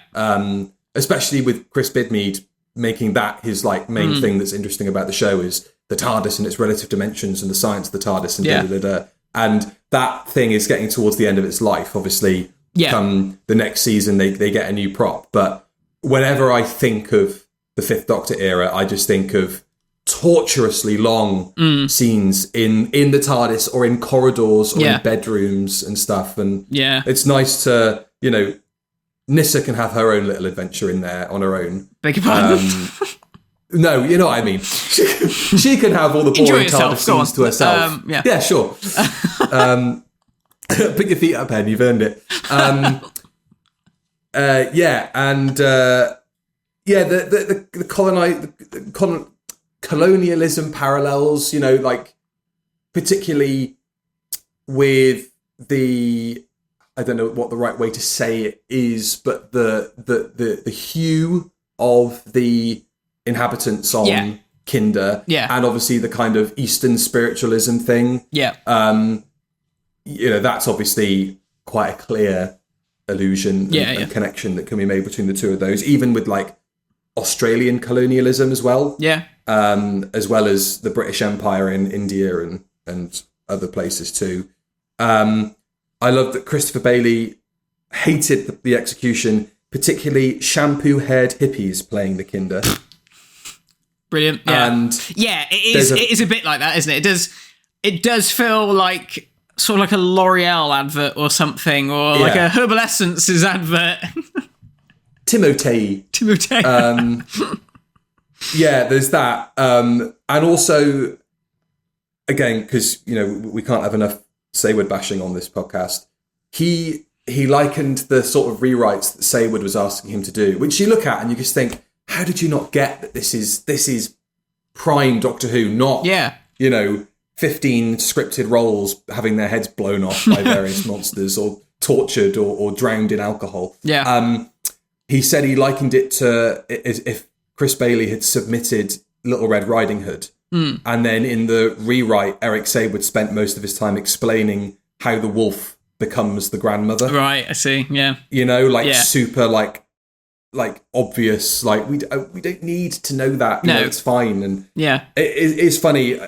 Especially with Chris Bidmead making that his like main thing that's interesting about the show is the TARDIS and its relative dimensions and the science of the TARDIS and da-da-da-da. And that thing is getting towards the end of its life. Obviously, come the next season, they get a new prop. But whenever I think of the Fifth Doctor era, I just think of torturously long scenes in the TARDIS or in corridors or in bedrooms and stuff. And it's nice to, you know, Nyssa can have her own little adventure in there on her own. Beg your pardon? No, you know what I mean. She can have all the boring TARDIS scenes to herself. Yeah, sure. Put your feet up, Hen. You've earned it. The colonialism parallels, you know, like particularly with the, I don't know what the right way to say it is, but the hue of the inhabitants on Kinder, and obviously the kind of Eastern spiritualism thing. You know, that's obviously quite a clear allusion and connection that can be made between the two of those, even with like Australian colonialism as well. As well as the British Empire in India and other places too. I love that Christopher Bailey hated the execution, particularly shampoo-haired hippies playing the Kinder. Brilliant. And it is a bit like that, isn't it? It does feel like sort of like a L'Oreal advert or something, or like a Herbal Essences advert. Timotei. There's that. And also, again, because, you know, we can't have enough Saward bashing on this podcast, he likened the sort of rewrites that Saward was asking him to do, which you look at and you just think, how did you not get that this is prime Doctor Who, not, you know, 15 scripted roles having their heads blown off by various monsters or tortured or drowned in alcohol. He said he likened it to if Chris Bailey had submitted Little Red Riding Hood, and then in the rewrite, Eric Saward spent most of his time explaining how the wolf becomes the grandmother. Right, I see. Yeah, you know, like super like obvious. Like we don't need to know that. You know, it's fine. And it's funny.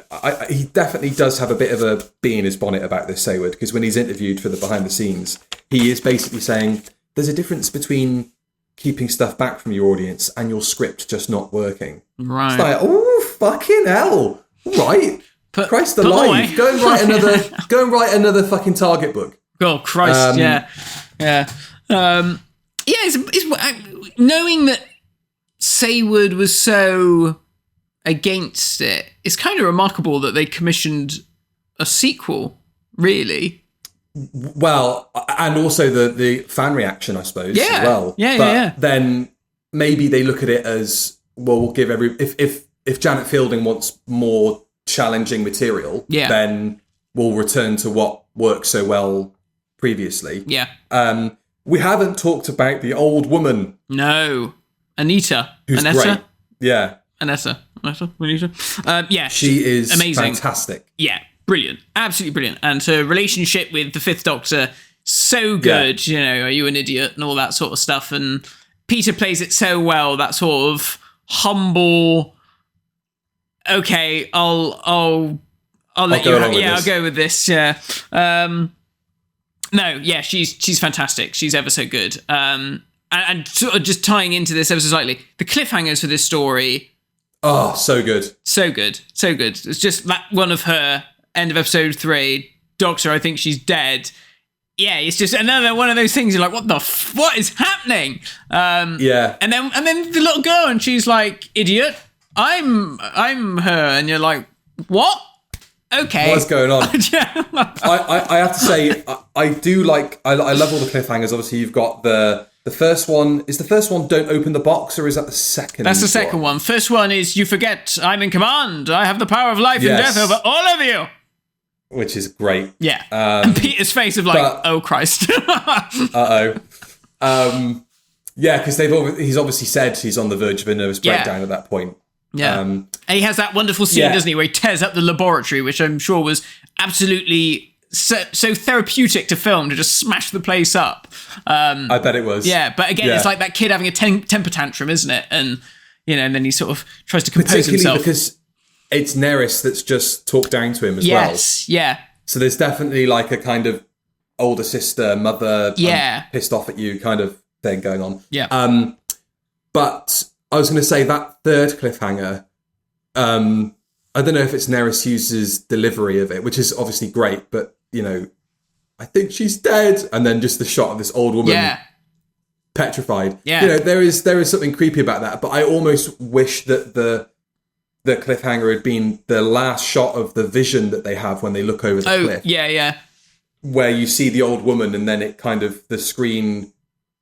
He definitely does have a bit of a bee in his bonnet about this, Saward, because when he's interviewed for the behind the scenes, he is basically saying there's a difference between keeping stuff back from your audience and your script just not working. Right. It's like, oh, fucking hell. Right. Christ alive. Go and write another fucking Target book. Oh, Christ, it's knowing that Saward was so against it, it's kind of remarkable that they commissioned a sequel, really. Well, and also the fan reaction, I suppose, as well. But then maybe they look at it as, well, we'll give if Janet Fielding wants more challenging material, then we'll return to what worked so well previously. We haven't talked about the old woman. No. Anita. Who's great. Yeah. Anita. She is amazing. Fantastic. Yeah. Brilliant. Absolutely brilliant. And her relationship with the Fifth Doctor, so good. You know, are you an idiot and all that sort of stuff. And Peter plays it so well, that sort of humble, okay, I'll let you I'll go with this. Yeah. She's fantastic. She's ever so good. And sort of just tying into this ever so slightly, the cliffhangers for this story. Oh, so good. So good. So good. It's just that one of her, end of episode 3, Doctor, I think she's dead. Yeah, it's just another one of those things. You're like, what is happening? And then the little girl, and she's like, idiot, I'm her. And you're like, what? Okay. What's going on? I have to say, I do like, I love all the cliffhangers. Obviously, you've got the first one. Is the first one don't open the box, or is that the second? That's the second one. First one is you forget I'm in command. I have the power of life and death over all of you. which is great. Yeah. And Peter's face of like, oh Christ. Yeah, because he's obviously said he's on the verge of a nervous breakdown at that point. Yeah. And he has that wonderful scene, doesn't he, where he tears up the laboratory, which I'm sure was absolutely so therapeutic to film, to just smash the place up. I bet it was. Yeah, but again, it's like that kid having a temper tantrum, isn't it? And, and then he sort of tries to compose himself. Because it's Nerys that's just talked down to him as well. Yes, yeah. So there's definitely like a kind of older sister, mother, I'm pissed off at you kind of thing going on. Yeah. But I was going to say that third cliffhanger, I don't know if it's Nerys Hughes' delivery of it, which is obviously great, but, I think she's dead. And then just the shot of this old woman petrified. Yeah. There is something creepy about that, but I almost wish that the cliffhanger had been the last shot of the vision that they have when they look over the cliff. Yeah. Where you see the old woman and then it kind of, the screen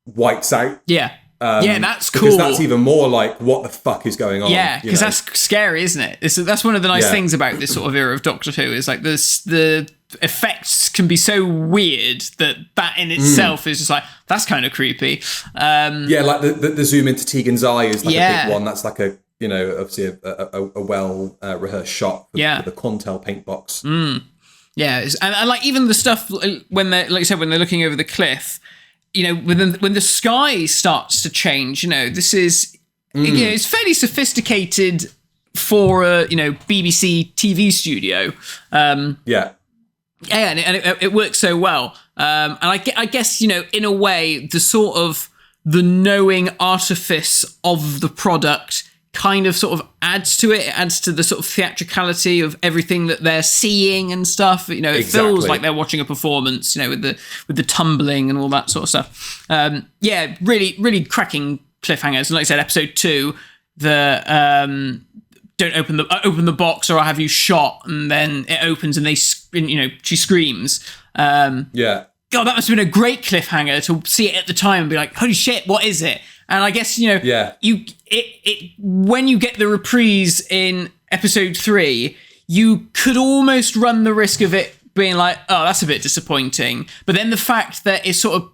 whites out. Yeah. That's cool. Because that's even more like, what the fuck is going on? Yeah, because that's scary, isn't it? That's one of the nice things about this sort of era of Doctor Who, is like the effects can be so weird that in itself is just like, that's kind of creepy. Like the zoom into Tegan's eye is like a big one. That's like a, obviously a well rehearsed shot for the Quantel paint box. Yeah, and like even the stuff when they're, like you said, when they're looking over the cliff, when the sky starts to change, this is, it's fairly sophisticated for a, BBC TV studio. And it works so well. And I guess, in a way, the knowing artifice of the product kind of sort of adds to it. It adds to the sort of theatricality of everything that they're seeing and stuff. It feels like they're watching a performance, with the tumbling and all that sort of stuff. Really, really cracking cliffhangers. And like I said, episode 2, the don't open the box or I'll have you shot, and then it opens and she screams. God, that must have been a great cliffhanger to see it at the time and be like, holy shit, what is it? And I guess, when you get the reprise in episode 3, you could almost run the risk of it being like, oh, that's a bit disappointing. But then the fact that it sort of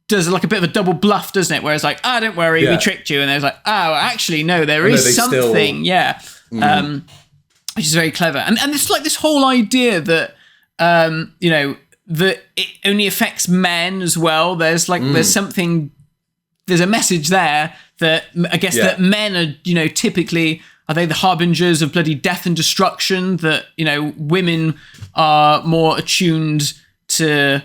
does like a bit of a double bluff, doesn't it? Where it's like, don't worry, we tricked you. And there's like, oh, actually, no, there is something. Which is very clever. And it's like this whole idea that, that it only affects men as well. There's like, there's a message there that I guess that men are, typically, are they the harbingers of bloody death and destruction? That, women are more attuned to,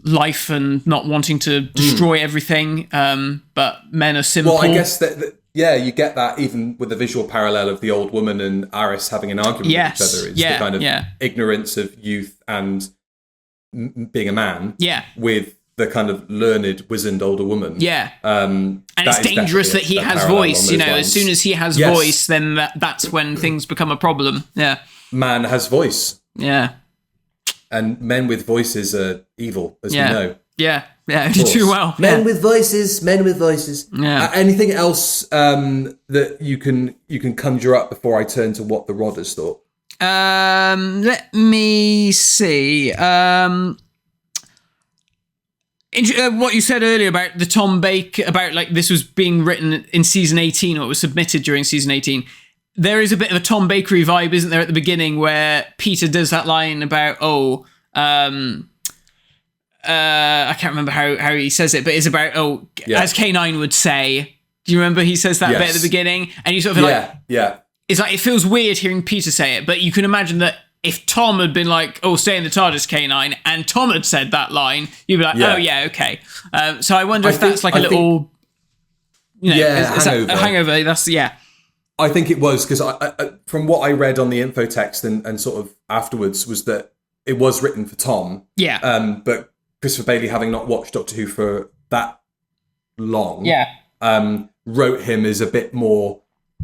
life and not wanting to destroy everything. But men are simple. Well, I guess that you get that even with the visual parallel of the old woman and Aris having an argument with each other. It's the kind of ignorance of youth and being a man. With the kind of learned, wizened older woman. And it's dangerous that he has voice, as soon as he has voice, then that's when things become a problem. Man has voice. And men with voices are evil, as we know. Too well. Men with voices. Anything else that you can conjure up before I turn to what the Rodders thought? Let me see. What you said earlier about the Tom Baker, about like this was being written in season 18, or it was submitted during season 18. There is a bit of a Tom Bakery vibe, isn't there, at the beginning, where Peter does that line about, I can't remember how he says it, but it's about, as K9 would say. Do you remember he says that bit at the beginning? And you sort of feel it's like, it feels weird hearing Peter say it, but you can imagine that if Tom had been like, stay in the TARDIS, K9, and Tom had said that line, you'd be like, okay. So I wonder if that's like a little, hangover. A hangover. That's, I think it was, because I, from what I read on the info text and sort of afterwards, was that it was written for Tom. But Christopher Bailey, having not watched Doctor Who for that long, wrote him as a bit more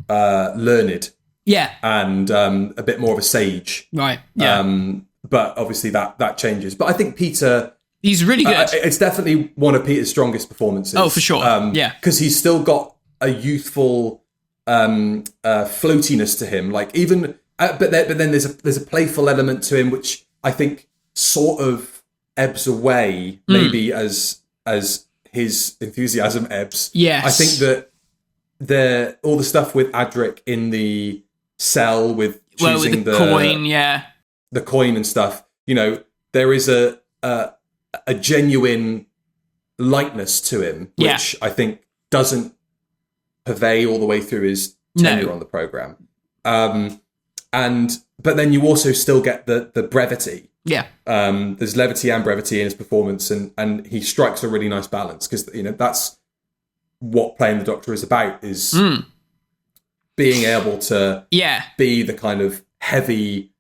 learned. And a bit more of a sage. Right. But obviously that changes. But I think Peter, he's really good. It's definitely one of Peter's strongest performances. Oh, for sure. Because he's still got a youthful floatiness to him. Like even but then there's a playful element to him, which I think sort of ebbs away, maybe as his enthusiasm ebbs. Yes. I think that all the stuff with Adric in the cell with choosing the coin, the coin and stuff. You know, there is a genuine lightness to him, which I think doesn't purvey all the way through his tenure on the program. But then you also still get the brevity. Yeah. There's levity and brevity in his performance, and he strikes a really nice balance, because that's what playing the Doctor is about, is being able to be the kind of heavy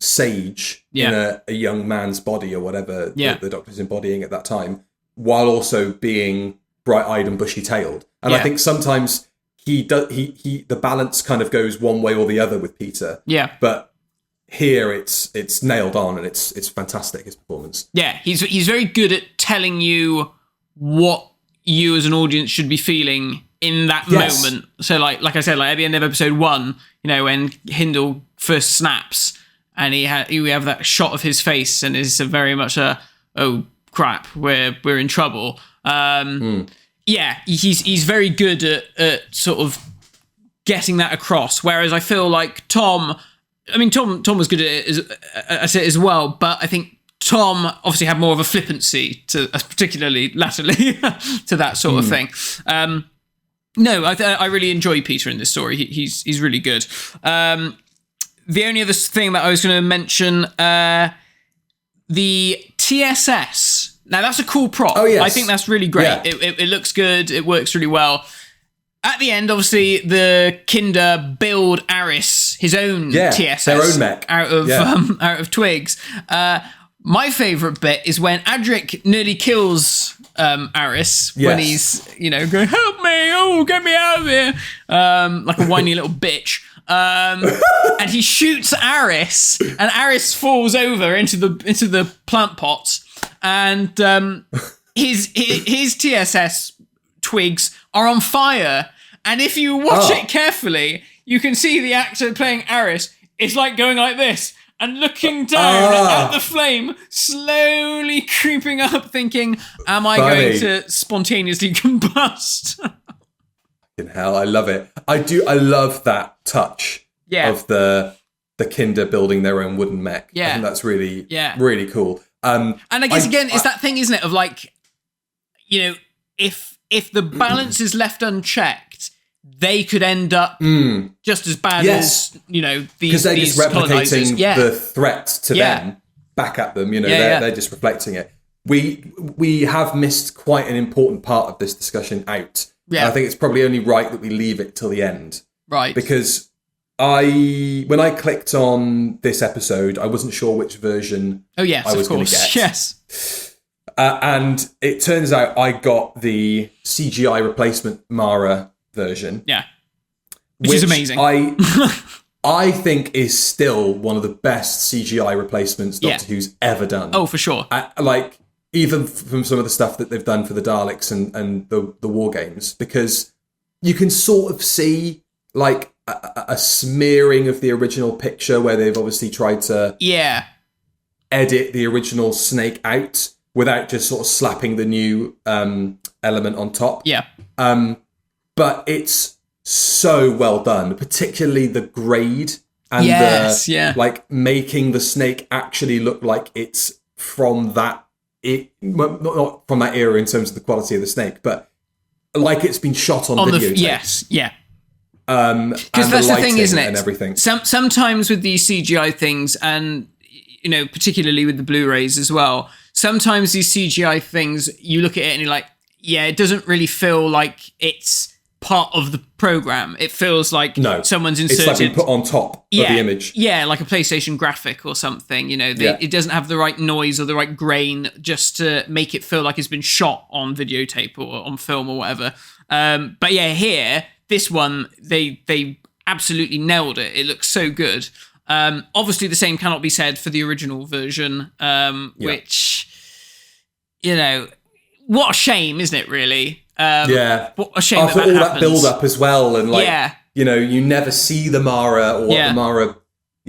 sage in a young man's body, or whatever the Doctor's embodying at that time, while also being bright-eyed and bushy-tailed. And I think sometimes the balance kind of goes one way or the other with Peter. Yeah. But here it's nailed on, and it's fantastic, his performance. Yeah, he's very good at telling you what you as an audience should be feeling in that moment. So like I said, like at the end of episode 1, you know, when Hindle first snaps, and we have that shot of his face, and is very much oh crap, we're in trouble. Yeah, he's very good at sort of getting that across. Whereas I feel like Tom was good at it as well, but I think Tom obviously had more of a flippancy to, particularly latterly, to that sort of thing. No, I really enjoy Peter in this story. He's really good. The only other thing that I was going to mention, the TSS. Now, that's a cool prop. Oh, yes. I think that's really great. Yeah. It looks good. It works really well. At the end, obviously, the Kinder build Aris his own TSS. Their own mech. Out of twigs. My favourite bit is when Adric nearly kills Aris when he's, going, help me, get me out of here, like a whiny little bitch. And he shoots Aris, and Aris falls over into the plant pots, and his TSS twigs are on fire. And if you watch it carefully, you can see the actor playing Aris is like going like this and looking down at the flame, slowly creeping up, thinking, am I going to spontaneously combust? Fucking hell, I love it. I love that touch of the Kinder building their own wooden mech. I think that's really, really cool. And I guess, again, it's that thing, isn't it, of like, if the balance is left unchecked, they could end up just as bad as, these because they're just replicating the threat to them back at them. They're just reflecting it. We have missed quite an important part of this discussion out. Yeah. And I think it's probably only right that we leave it till the end. Right. Because when I clicked on this episode, I wasn't sure which version I was going to get. Yes. And it turns out I got the CGI replacement Mara version. Yeah. Which is amazing. I think is still one of the best CGI replacements Doctor Who's ever done. Oh, for sure. Even from some of the stuff that they've done for the Daleks and the War Games, because you can sort of see like a smearing of the original picture where they've obviously tried to edit the original Snake out without just sort of slapping the new element on top. Yeah. But it's so well done, particularly the grade and like making the snake actually look like it's from that. Not from that era in terms of the quality of the snake, but like it's been shot on videotape. Yes. Because that's the thing, isn't it? And everything. Sometimes with these CGI things, and particularly with the Blu-rays as well, sometimes these CGI things, you look at it and you're like, it doesn't really feel like it's part of the program. It feels like someone's inserted. It's like been put on top of the image. Yeah, like a PlayStation graphic or something. It doesn't have the right noise or the right grain just to make it feel like it's been shot on videotape or on film or whatever. But here, this one, they absolutely nailed it. It looks so good. Obviously, the same cannot be said for the original version, which, what a shame, isn't it, really? What a shame after that all happens. that build up as well, and you never see the Mara or what the Mara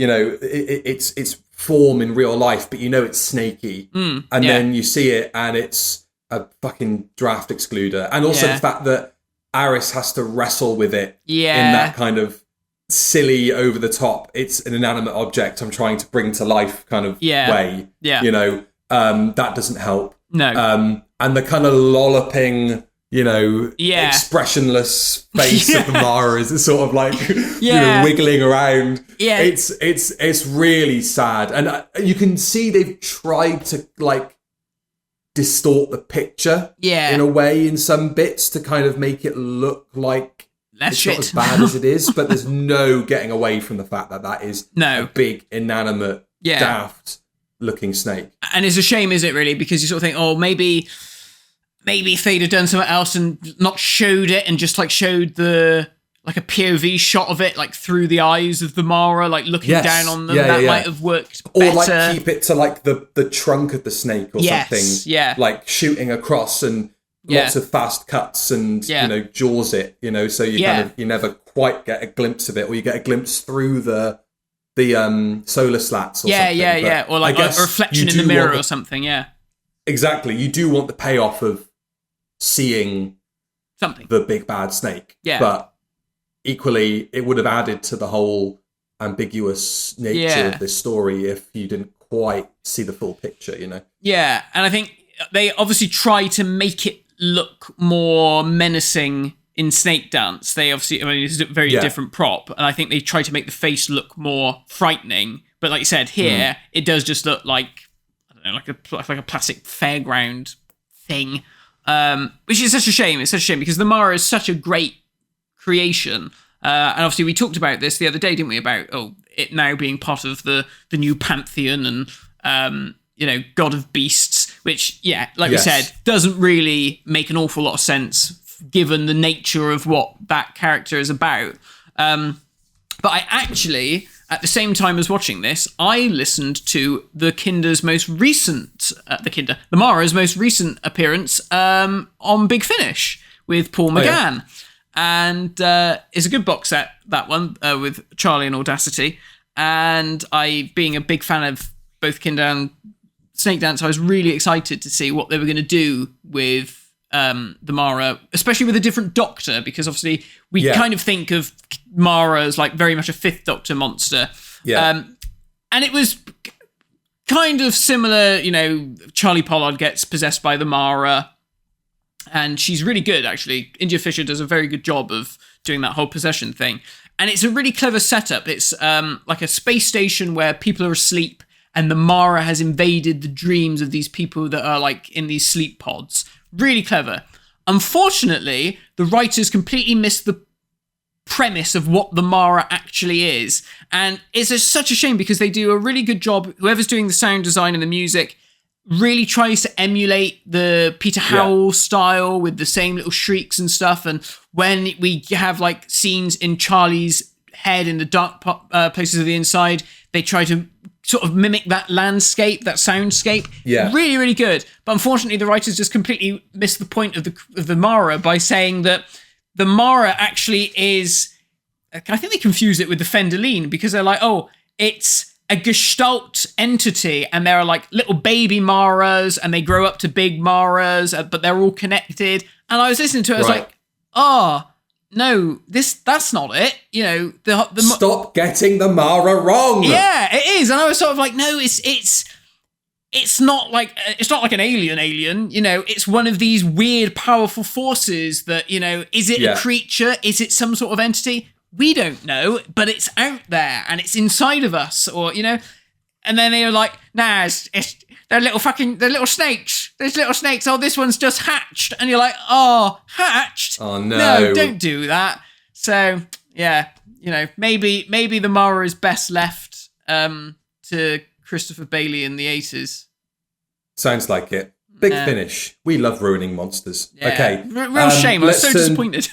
its form in real life, but it's snaky. And then you see it and it's a fucking draft excluder. And also the fact that Aris has to wrestle with it in that kind of silly, over the top, it's an inanimate object I'm trying to bring to life kind of way. That doesn't help. No. And the kind of lolloping, expressionless face of the Mara is sort of like wiggling around. Yeah. It's really sad. And you can see they've tried to like distort the picture in a way in some bits to kind of make it look like it's not as bad as it is, but there's no getting away from the fact that is a big, inanimate, daft looking snake. And it's a shame, is it really? Because you sort of think, oh, maybe if they'd have done something else and not showed it and just like showed a POV shot of it like through the eyes of the Mara, like looking down on them, might have worked better. Or like keep it to like the trunk of the snake or something. Yeah. Like shooting across and lots of fast cuts and jaws it, so you kind of you never quite get a glimpse of it, or you get a glimpse through the solar slats or something. Or like a reflection in the mirror or something. Exactly. You do want the payoff of seeing something, the big bad snake. But equally, it would have added to the whole ambiguous nature of this story if you didn't quite see the full picture, Yeah, and I think they obviously try to make it look more menacing in Snake Dance. They obviously, it's a very different prop, and I think they try to make the face look more frightening. But like you said, here it does just look like, I don't know, like a plastic fairground thing, which is such a shame. It's such a shame because the Mara is such a great creation, and obviously we talked about this the other day, didn't we? About it now being part of the new pantheon and God of Beasts, which, like we said, doesn't really make an awful lot of sense given the nature of what that character is about. But I actually, at the same time as watching this, I listened to the Mara's most recent appearance on Big Finish with Paul McGann. And it's a good box set, that one, with Charlie and Audacity. And I, being a big fan of both Kinder and Snake Dance, I was really excited to see what they were going to do with the Mara, especially with a different Doctor, because obviously we kind of think of Mara as like very much a Fifth Doctor monster. And it was kind of similar, Charlie Pollard gets possessed by the Mara, and she's really good, actually. India Fisher does a very good job of doing that whole possession thing. And it's a really clever setup. It's like a space station where people are asleep, and the Mara has invaded the dreams of these people that are like in these sleep pods. Really clever. Unfortunately, the writers completely missed the premise of what the Mara actually is. And it's such a shame because they do a really good job. Whoever's doing the sound design and the music really tries to emulate the Peter Howell style with the same little shrieks and stuff. And when we have like scenes in Charlie's head in the dark places of the inside, they try to sort of mimic that landscape, that soundscape. Really, really good. But unfortunately, the writers just completely missed the point of the Mara by saying that the Mara actually is, I think they confused it with the Fendaline, because they're like, oh, it's a Gestalt entity, and there are like little baby Maras, and they grow up to big Maras, but they're all connected. And I was listening to it, I was like, no, that's not it. Stop getting the Mara wrong. Yeah, it is. And I was sort of like, no, it's not like an alien. It's one of these weird, powerful forces that, is it a creature? Is it some sort of entity? We don't know, but it's out there and it's inside of us, or, and then they were like, nah, they're little snakes. There's little snakes. Oh, this one's just hatched. And you're like, oh, hatched? Oh, no. No, don't do that. So, maybe the Mara is best left to Christopher Bailey in the 80s. Sounds like it. Big Finish. We love ruining monsters. Yeah. Okay. Real shame. I was so disappointed.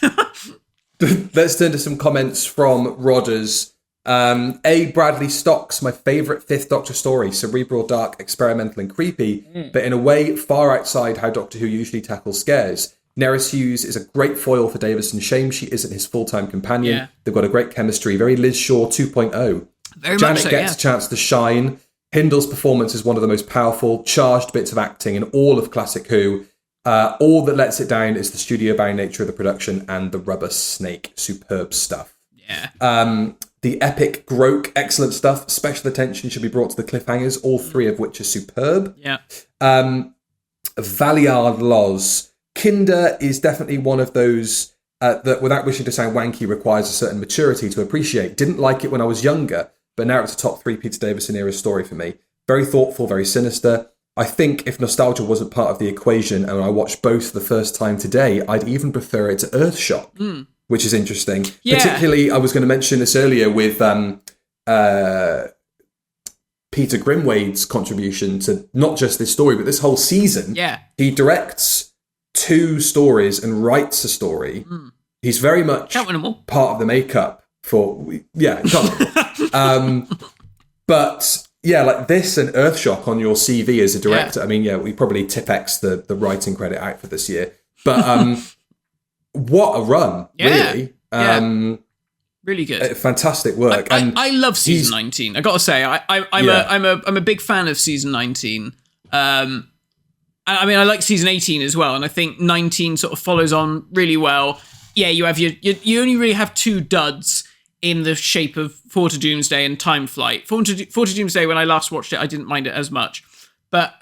Let's turn to some comments from Rodders. A. Bradley Stocks, my favourite Fifth Doctor story, cerebral, dark, experimental and creepy, but in a way far outside how Doctor Who usually tackles scares. Nerys Hughes is a great foil for Davison. Shame she isn't his full-time companion. They've got a great chemistry. Very Liz Shaw 2.0. Janet gets a chance to shine. Hindle's performance is one of the most powerful, charged bits of acting in all of classic Who. All that lets it down is the studio-bound nature of the production and the rubber snake. Superb stuff. Yeah. The epic Groke, excellent stuff. Special attention should be brought to the cliffhangers, all three of which are superb. Yeah. Valiard Loz. Kinder is definitely one of those that, without wishing to sound wanky, requires a certain maturity to appreciate. Didn't like it when I was younger, but now it's a top 3 Peter Davison era story for me. Very thoughtful, very sinister. I think if nostalgia wasn't part of the equation and I watched both the first time today, I'd even prefer it to Earthshock, which is interesting. Yeah. Particularly, I was going to mention this earlier with Peter Grimwade's contribution to not just this story, but this whole season. Yeah. He directs 2 stories and writes a story. He's very much part of the makeup for... Yeah, but... Yeah, like this and Earthshock on your CV as a director. Yeah. I mean, yeah, we probably Tipex the writing credit out for this year. But what a run, really. Really good. Fantastic work. I love season 19. I got to say, I'm a big fan of season 19. I mean, I like season 18 as well, and I think 19 sort of follows on really well. Yeah, you have you only really have 2 duds in the shape of Four to Doomsday and Time Flight. Four to Doomsday, when I last watched it, I didn't mind it as much. But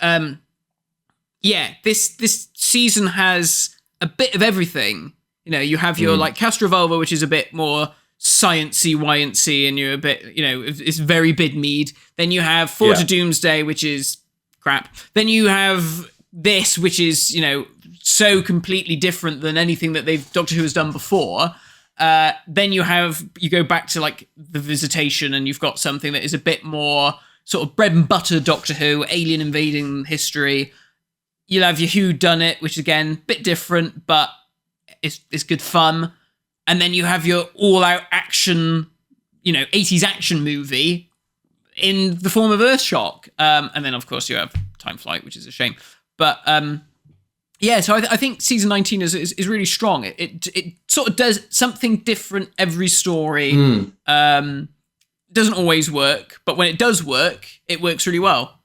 this season has a bit of everything. You know, you have your like Cast Revolver, which is a bit more sciencey, wyancy, and you're a bit, you know, it's very Bidmead. Then you have Four to Doomsday, which is crap. Then you have this, which is, you know, so completely different than anything that Doctor Who has done before. Then you go back to like the Visitation, and you've got something that is a bit more sort of bread and butter Doctor Who, alien invading history. You'll have your Who Done It, which again, a bit different, but it's good fun. And then you have your all-out action, you know, 80s action movie in the form of Earthshock. And then of course you have Time Flight, which is a shame. But yeah, so I think season 19 is really strong. It sort of does something different every story. Doesn't always work, but when it does work, it works really well.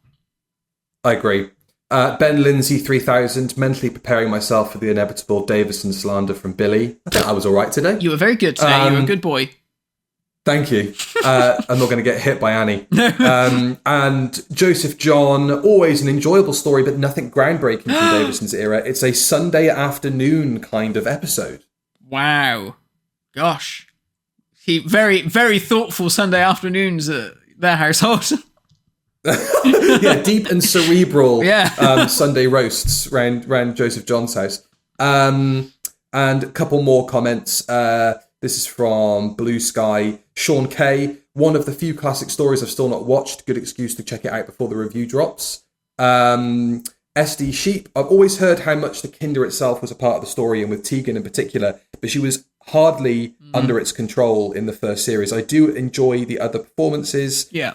I agree. Ben Lindsay 3000, mentally preparing myself for the inevitable Davison slander from Billy. I think I was all right today. You were very good today. You were a good boy. Thank you. I'm not going to get hit by Annie. And Joseph John, always an enjoyable story, but nothing groundbreaking from Davison's era. It's a Sunday afternoon kind of episode. Wow. Gosh. He very, very thoughtful Sunday afternoons at their household. Yeah, deep and cerebral Sunday roasts around Joseph John's house. And a couple more comments. This is from Blue Sky. Sean K. One of the few classic stories I've still not watched. Good excuse to check it out before the review drops. SD Sheep. I've always heard how much the Kinder itself was a part of the story, and with Tegan in particular, but she was hardly under its control in the first series. I do enjoy the other performances. Yeah.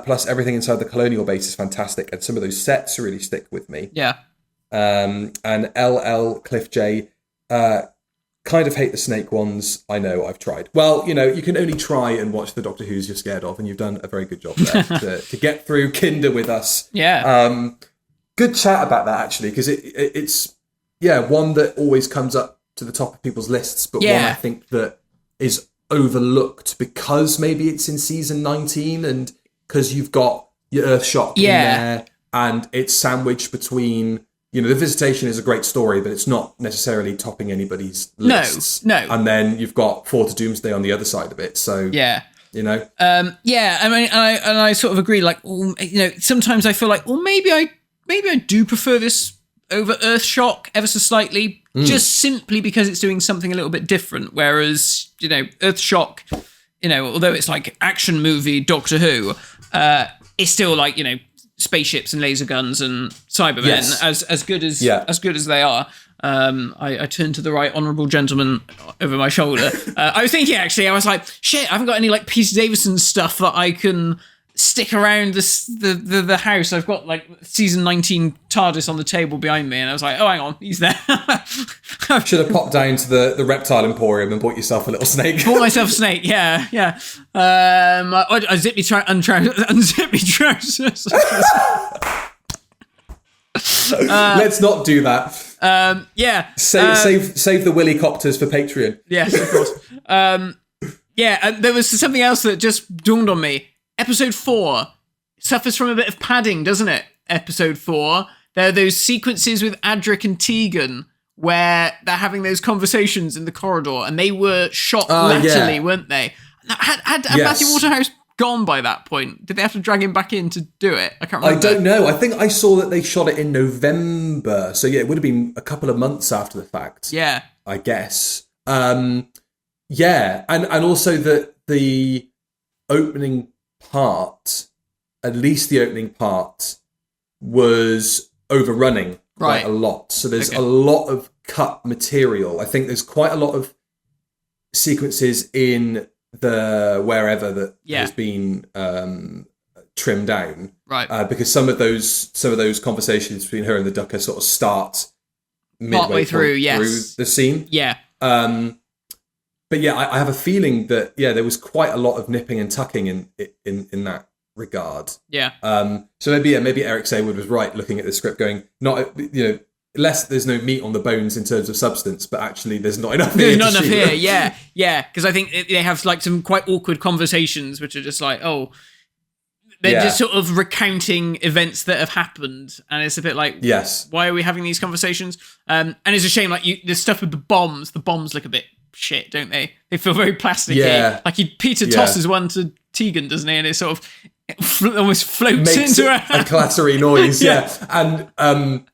Plus everything inside the colonial base is fantastic, and some of those sets really stick with me. Yeah. And LL Cliff J. Kind of hate the snake ones. I know, I've tried. Well, you know, you can only try and watch the Doctor Who's you're scared of, and you've done a very good job there to get through Kinder with us. Yeah. Good chat about that, actually, because it's one that always comes up to the top of people's lists, but one I think that is overlooked because maybe it's in season 19 and because you've got your Earthshock in there, and it's sandwiched between... You know, The Visitation is a great story, but it's not necessarily topping anybody's lists. No. And then you've got Four to Doomsday on the other side of it. So, you know. I mean, I sort of agree. Like, you know, sometimes I feel like, well, maybe I do prefer this over Earthshock ever so slightly, just simply because it's doing something a little bit different. Whereas, you know, Earthshock, you know, although it's like action movie Doctor Who, it's still like, you know, spaceships and laser guns and Cybermen, as good as they are. I turned to the right honourable gentleman over my shoulder. I was thinking, actually, I was like, shit, I haven't got any like Peter Davison stuff that I can stick around the house. I've got like season 19 TARDIS on the table behind me, and I was like, oh, hang on, he's there. Should have popped down to the reptile emporium and bought yourself a little snake. Bought myself a snake, yeah. I zipped my trousers. Let's not do that. Yeah. Save the willy copters for Patreon. Yes, of course. And there was something else that just dawned on me. Episode 4 suffers from a bit of padding, doesn't it? Episode 4. There are those sequences with Adric and Tegan where they're having those conversations in the corridor, and they were shot laterally, weren't they? Had Matthew Waterhouse gone by that point? Did they have to drag him back in to do it? I can't remember. I don't know. I think I saw that they shot it in November. So yeah, it would have been a couple of months after the fact. Yeah. I guess. And also the opening part, at least the opening part, was overrunning quite a lot. So there's a lot of cut material. I think there's quite a lot of sequences in the wherever that has been trimmed down, right? Because some of those conversations between her and the Ducker sort of start midway through the scene. Yeah. But yeah, I have a feeling that there was quite a lot of nipping and tucking in that regard. Yeah. So maybe Eric Saywood was right looking at the script, going, there's no meat on the bones in terms of substance, but actually there's not enough here. There's not enough here, yeah. Because I think they have like some quite awkward conversations, which are just like, they're just sort of recounting events that have happened, and it's a bit like, why are we having these conversations? And it's a shame, like the stuff with the bombs look a bit shit, don't they? They feel very plasticky. Yeah. Like Peter tosses one to Tegan, doesn't he? And it sort of almost floats makes into a clattery noise. And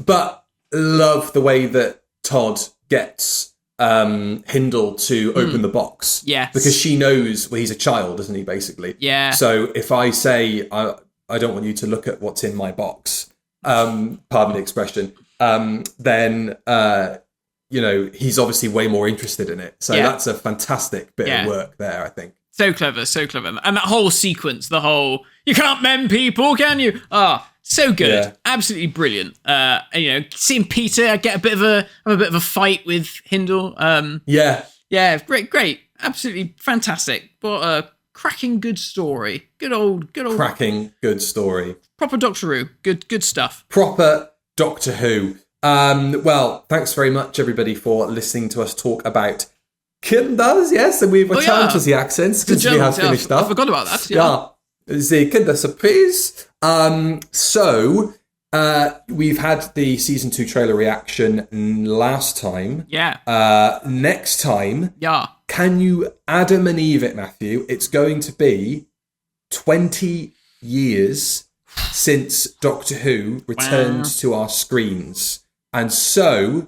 but love the way that Todd gets Hindle to open the box. Yes. Because she knows, he's a child, isn't he, basically? Yeah. So if I say, I don't want you to look at what's in my box, pardon the expression, then he's obviously way more interested in it. So that's a fantastic bit of work there, I think. So clever. And that whole sequence, you can't mend people, can you? So good. Yeah. Absolutely brilliant. Seeing Peter get a bit of a fight with Hindle. Yeah, great. Absolutely fantastic. What a cracking good story. Good old cracking good story. Proper Doctor Who. Good stuff. Proper Doctor Who. Well, thanks very much, everybody, for listening to us talk about Kinders, yes, and we've returned to the accents because we have finished up. I forgot about that. Yeah, the Kinder Surprise. So we've had the season 2 trailer reaction last time. Yeah. Next time. Yeah. Can you Adam and Eve it, Matthew? It's going to be 20 years since Doctor Who returned to our screens. And so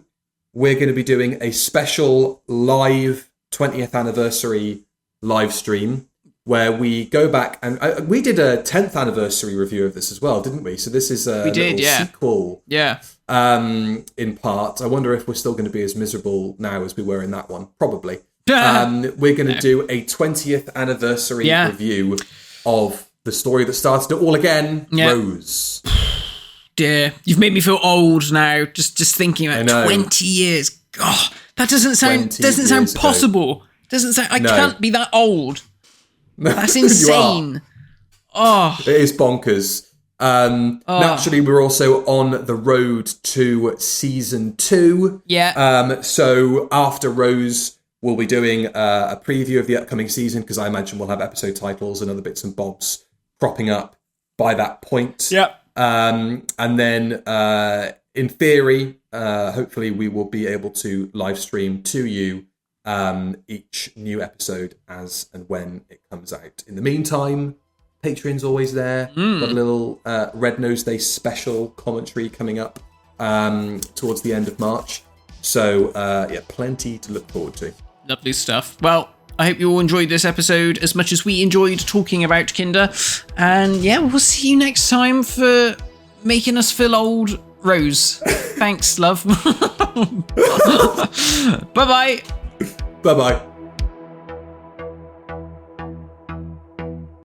we're going to be doing a special live 20th anniversary live stream where we go back and we did a 10th anniversary review of this as well, didn't we? So this is a sequel. Yeah. In part. I wonder if we're still going to be as miserable now as we were in that one. Probably. We're going to do a 20th anniversary review of the story that started it all again, Rose. Dear, you've made me feel old now. Just thinking about 20 years. God, that doesn't sound possible. Doesn't sound. I can't be that old. That's insane. It is bonkers. Naturally, we're also on the road to season 2. Yeah. So after Rose, we'll be doing a preview of the upcoming season because I imagine we'll have episode titles and other bits and bobs cropping up by that point. Yep. And then, in theory, hopefully we will be able to live stream to you each new episode as and when it comes out. In the meantime, Patreon's always there. Got a little Red Nose Day special commentary coming up towards the end of March. So, plenty to look forward to. Lovely stuff. Well, I hope you all enjoyed this episode as much as we enjoyed talking about Kinder. And we'll see you next time for making us feel old, Rose. Thanks, love. Bye-bye. Bye-bye.